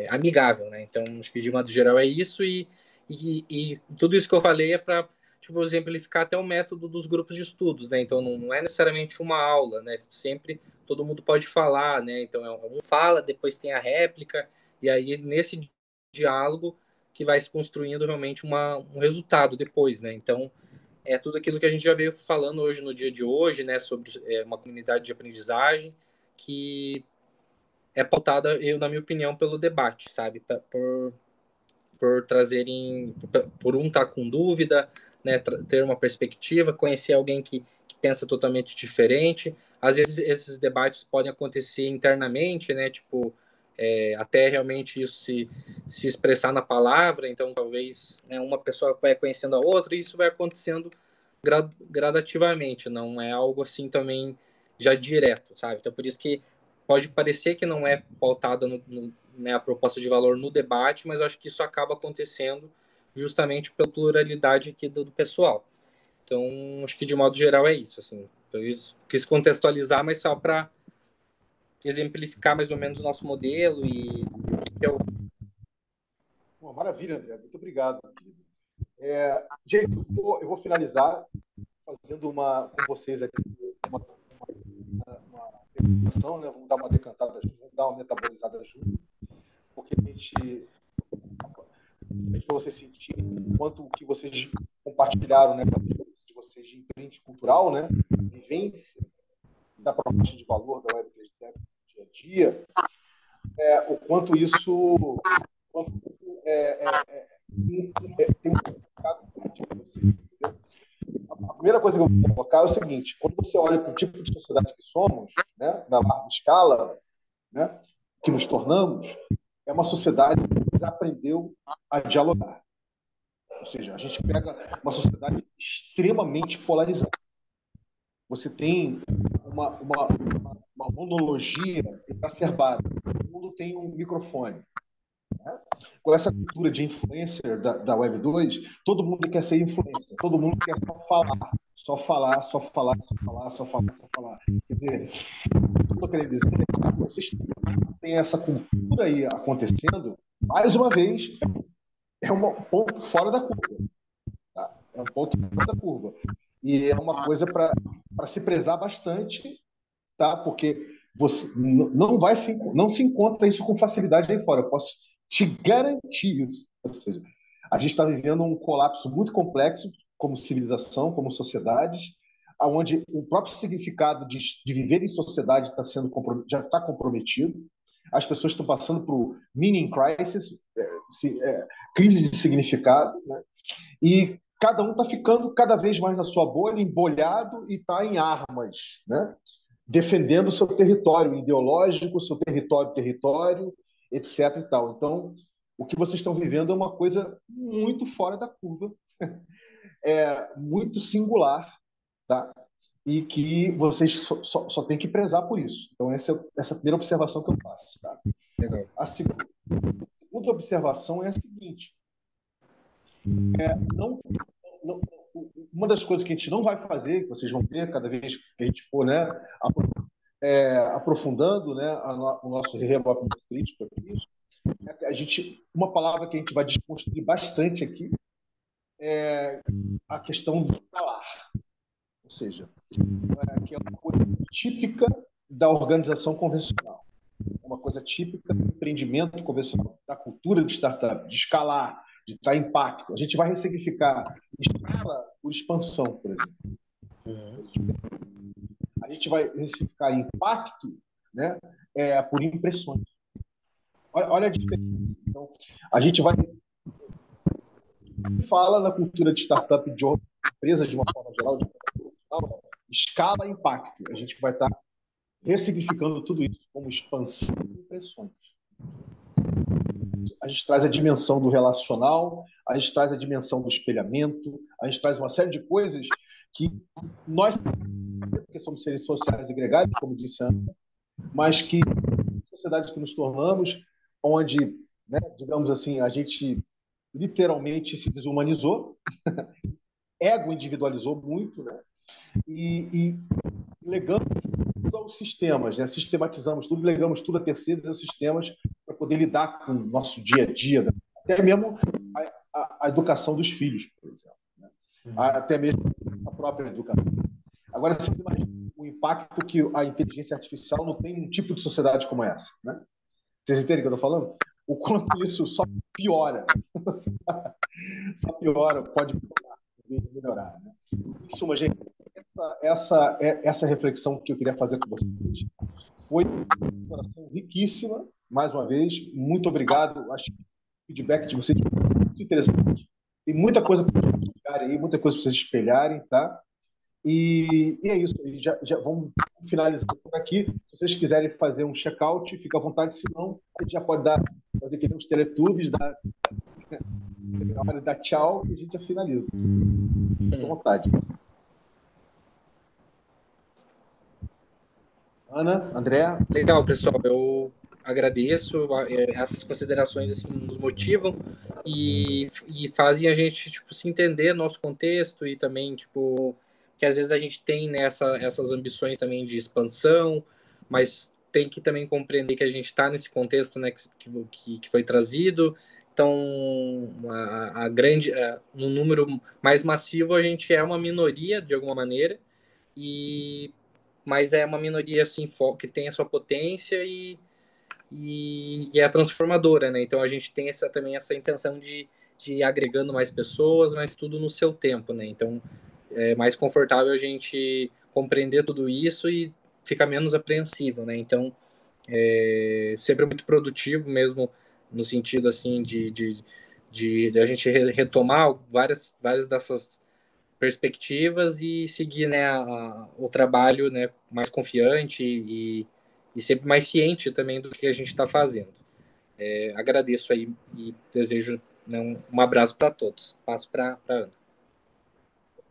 amigável, né? Então, acho que de modo geral é isso e tudo isso que eu falei é para, tipo, exemplificar até o método dos grupos de estudos, né? Então, não é necessariamente uma aula, né? Sempre todo mundo pode falar, né? Então, um fala, depois tem a réplica e aí nesse diálogo que vai se construindo realmente um resultado depois, né? Então, é tudo aquilo que a gente já veio falando hoje no dia de hoje, né? Sobre uma comunidade de aprendizagem que é pautada, eu, na minha opinião, pelo debate, sabe? Por trazerem, por um estar com dúvida, né? Ter uma perspectiva, conhecer alguém que pensa totalmente diferente. Às vezes esses debates podem acontecer internamente, né? Tipo, até realmente isso se expressar na palavra. Então, talvez, né, uma pessoa vai conhecendo a outra e isso vai acontecendo gradativamente. Não é algo assim também já direto, sabe? Então, por isso que pode parecer que não é pautada né, a proposta de valor no debate, mas eu acho que isso acaba acontecendo justamente pela pluralidade aqui do pessoal. Então, acho que de modo geral é isso. Assim, eu quis contextualizar, mas só para exemplificar mais ou menos o nosso modelo e o que é o. Bom, maravilha, André. Muito obrigado, querido. Gente, eu vou finalizar fazendo com vocês aqui uma degustação, né? Vamos dar uma decantada junto, vamos dar uma metabolizada junto, porque para vocês sentirem quanto o que vocês compartilharam, né, com a experiência de vocês de empreendimento cultural, né, vivência da proposta de valor da Web 3 Dev no dia a dia, o quanto isso tem um significado primeira coisa que eu vou colocar é o seguinte: quando você olha para o tipo de sociedade que somos, né, na larga escala, né, que nos tornamos, é uma sociedade que aprendeu a dialogar. Ou seja, a gente pega uma sociedade extremamente polarizada. Você tem uma monologia exacerbada. Todo mundo tem um microfone. Né? Com essa cultura de influencer da Web 2, todo mundo quer ser influencer, todo mundo quer só falar, só falar, só falar, só falar, só falar, só falar. Quer dizer, o que eu estou querendo dizer é que vocês têm essa cultura aí acontecendo, mais uma vez, é um ponto fora da curva. Tá? É um ponto fora da curva. E é uma coisa para se prezar bastante, tá? Porque você não se encontra isso com facilidade aí fora. Eu posso te garantir isso. Ou seja, a gente está vivendo um colapso muito complexo como civilização, como sociedade, onde o próprio significado de viver em sociedade já está comprometido. As pessoas estão passando por meaning crisis, crise de significado, né? E cada um está ficando cada vez mais na sua bolha, embolhado e está em armas, né? Defendendo o seu território ideológico, o seu território, etc. e tal. Então, o que vocês estão vivendo é uma coisa muito fora da curva, muito singular, tá? E que vocês só têm que prezar por isso. Então, essa é a primeira observação que eu faço. Tá? Legal. A segunda observação é a seguinte: uma das coisas que a gente não vai fazer, que vocês vão ver cada vez que a gente for, né, aprofundando, né, o nosso reabrupamento crítico aqui, uma palavra que a gente vai desconstruir bastante aqui é a questão do falar. Ou seja, que é uma coisa típica da organização convencional. É uma coisa típica do empreendimento convencional, da cultura de startup, de escalar, de dar impacto. A gente vai ressignificar escala por expansão, por exemplo. A gente vai ressignificar impacto, né, por impressões. Olha a diferença. Então, a gente fala na cultura de startup, de empresas de uma forma geral, escala e impacto. A gente vai estar ressignificando tudo isso como expansão e impressões. A gente traz a dimensão do relacional, a gente traz a dimensão do espelhamento, a gente traz uma série de coisas que nós, porque somos seres sociais e gregários, como disse a Ana, mas que a sociedade que nos tornamos, onde, né, digamos assim, a gente literalmente se desumanizou, ego individualizou muito, né? E legamos tudo aos sistemas, né? Sistematizamos tudo, legamos tudo a terceiros e aos sistemas para poder lidar com o nosso dia a dia, né? Até mesmo a educação dos filhos, por exemplo, né? Até mesmo a própria educação. Agora, vocês imaginam o impacto que a inteligência artificial não tem em um tipo de sociedade como essa, né? Vocês entendem o que eu estou falando? O quanto isso só piora. Só piora, pode melhorar. Né? Em suma, gente, essa reflexão que eu queria fazer com vocês foi uma exploração riquíssima. Mais uma vez, muito obrigado. Acho que o feedback de vocês foi muito interessante. Tem muita coisa para vocês espelharem aí, muita coisa para vocês espelharem, tá? E é isso. Já vamos finalizar por aqui. Se vocês quiserem fazer um check-out, fica à vontade. Senão, a gente já pode fazer que nem os Teletubbies, na hora de dar tchau e a gente já finaliza. Fica à vontade. Ana, André. Legal, pessoal. Eu agradeço. Essas considerações assim, nos motivam e fazem a gente tipo, se entender nosso contexto e também tipo que às vezes a gente tem essas ambições também de expansão, mas tem que também compreender que a gente está nesse contexto, né, que foi trazido. Então, no número mais massivo, a gente é uma minoria, de alguma maneira, mas é uma minoria assim, que tem a sua potência e é transformadora, né? Então, a gente tem também essa intenção de ir agregando mais pessoas, mas tudo no seu tempo, né? Então, é mais confortável a gente compreender tudo isso e ficar menos apreensivo, né? Então, sempre muito produtivo mesmo no sentido assim de a gente retomar várias dessas perspectivas e seguir, né, o trabalho, né, mais confiante e sempre mais ciente também do que a gente está fazendo. Agradeço aí e desejo, né, um abraço para todos. Passo para Ana.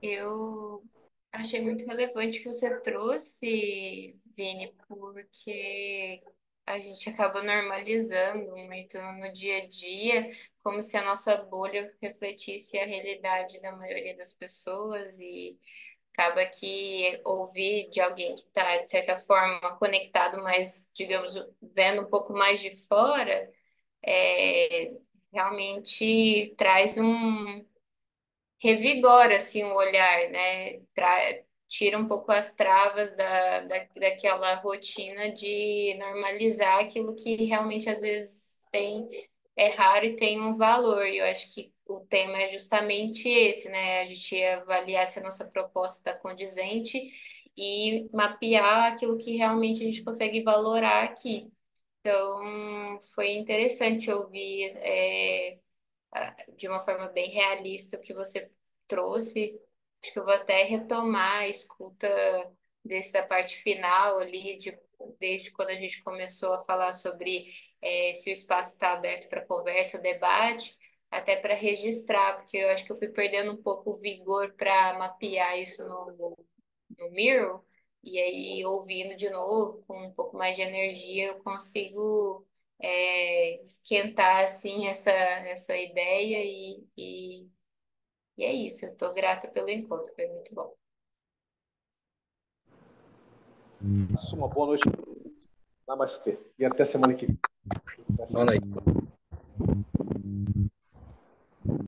Eu achei muito relevante que você trouxe, Vini, porque a gente acaba normalizando muito no dia a dia, como se a nossa bolha refletisse a realidade da maioria das pessoas e acaba que ouvir de alguém que está, de certa forma, conectado, mas, digamos, vendo um pouco mais de fora, é, realmente traz revigora assim o olhar, né? Tira um pouco as travas daquela rotina de normalizar aquilo que realmente às vezes é raro e tem um valor. E eu acho que o tema é justamente esse, né? A gente avaliar se a nossa proposta está condizente e mapear aquilo que realmente a gente consegue valorar aqui. Então, foi interessante ouvir. De uma forma bem realista o que você trouxe. Acho que eu vou até retomar a escuta da parte final ali, desde quando a gente começou a falar sobre se o espaço está aberto para conversa, debate, até para registrar, porque eu acho que eu fui perdendo um pouco o vigor para mapear isso no Miro, e aí ouvindo de novo, com um pouco mais de energia, eu consigo esquentar assim essa ideia e é isso. Eu estou grata pelo encontro, foi muito bom. Uma boa noite. Namastê. E até semana que vem. Boa noite.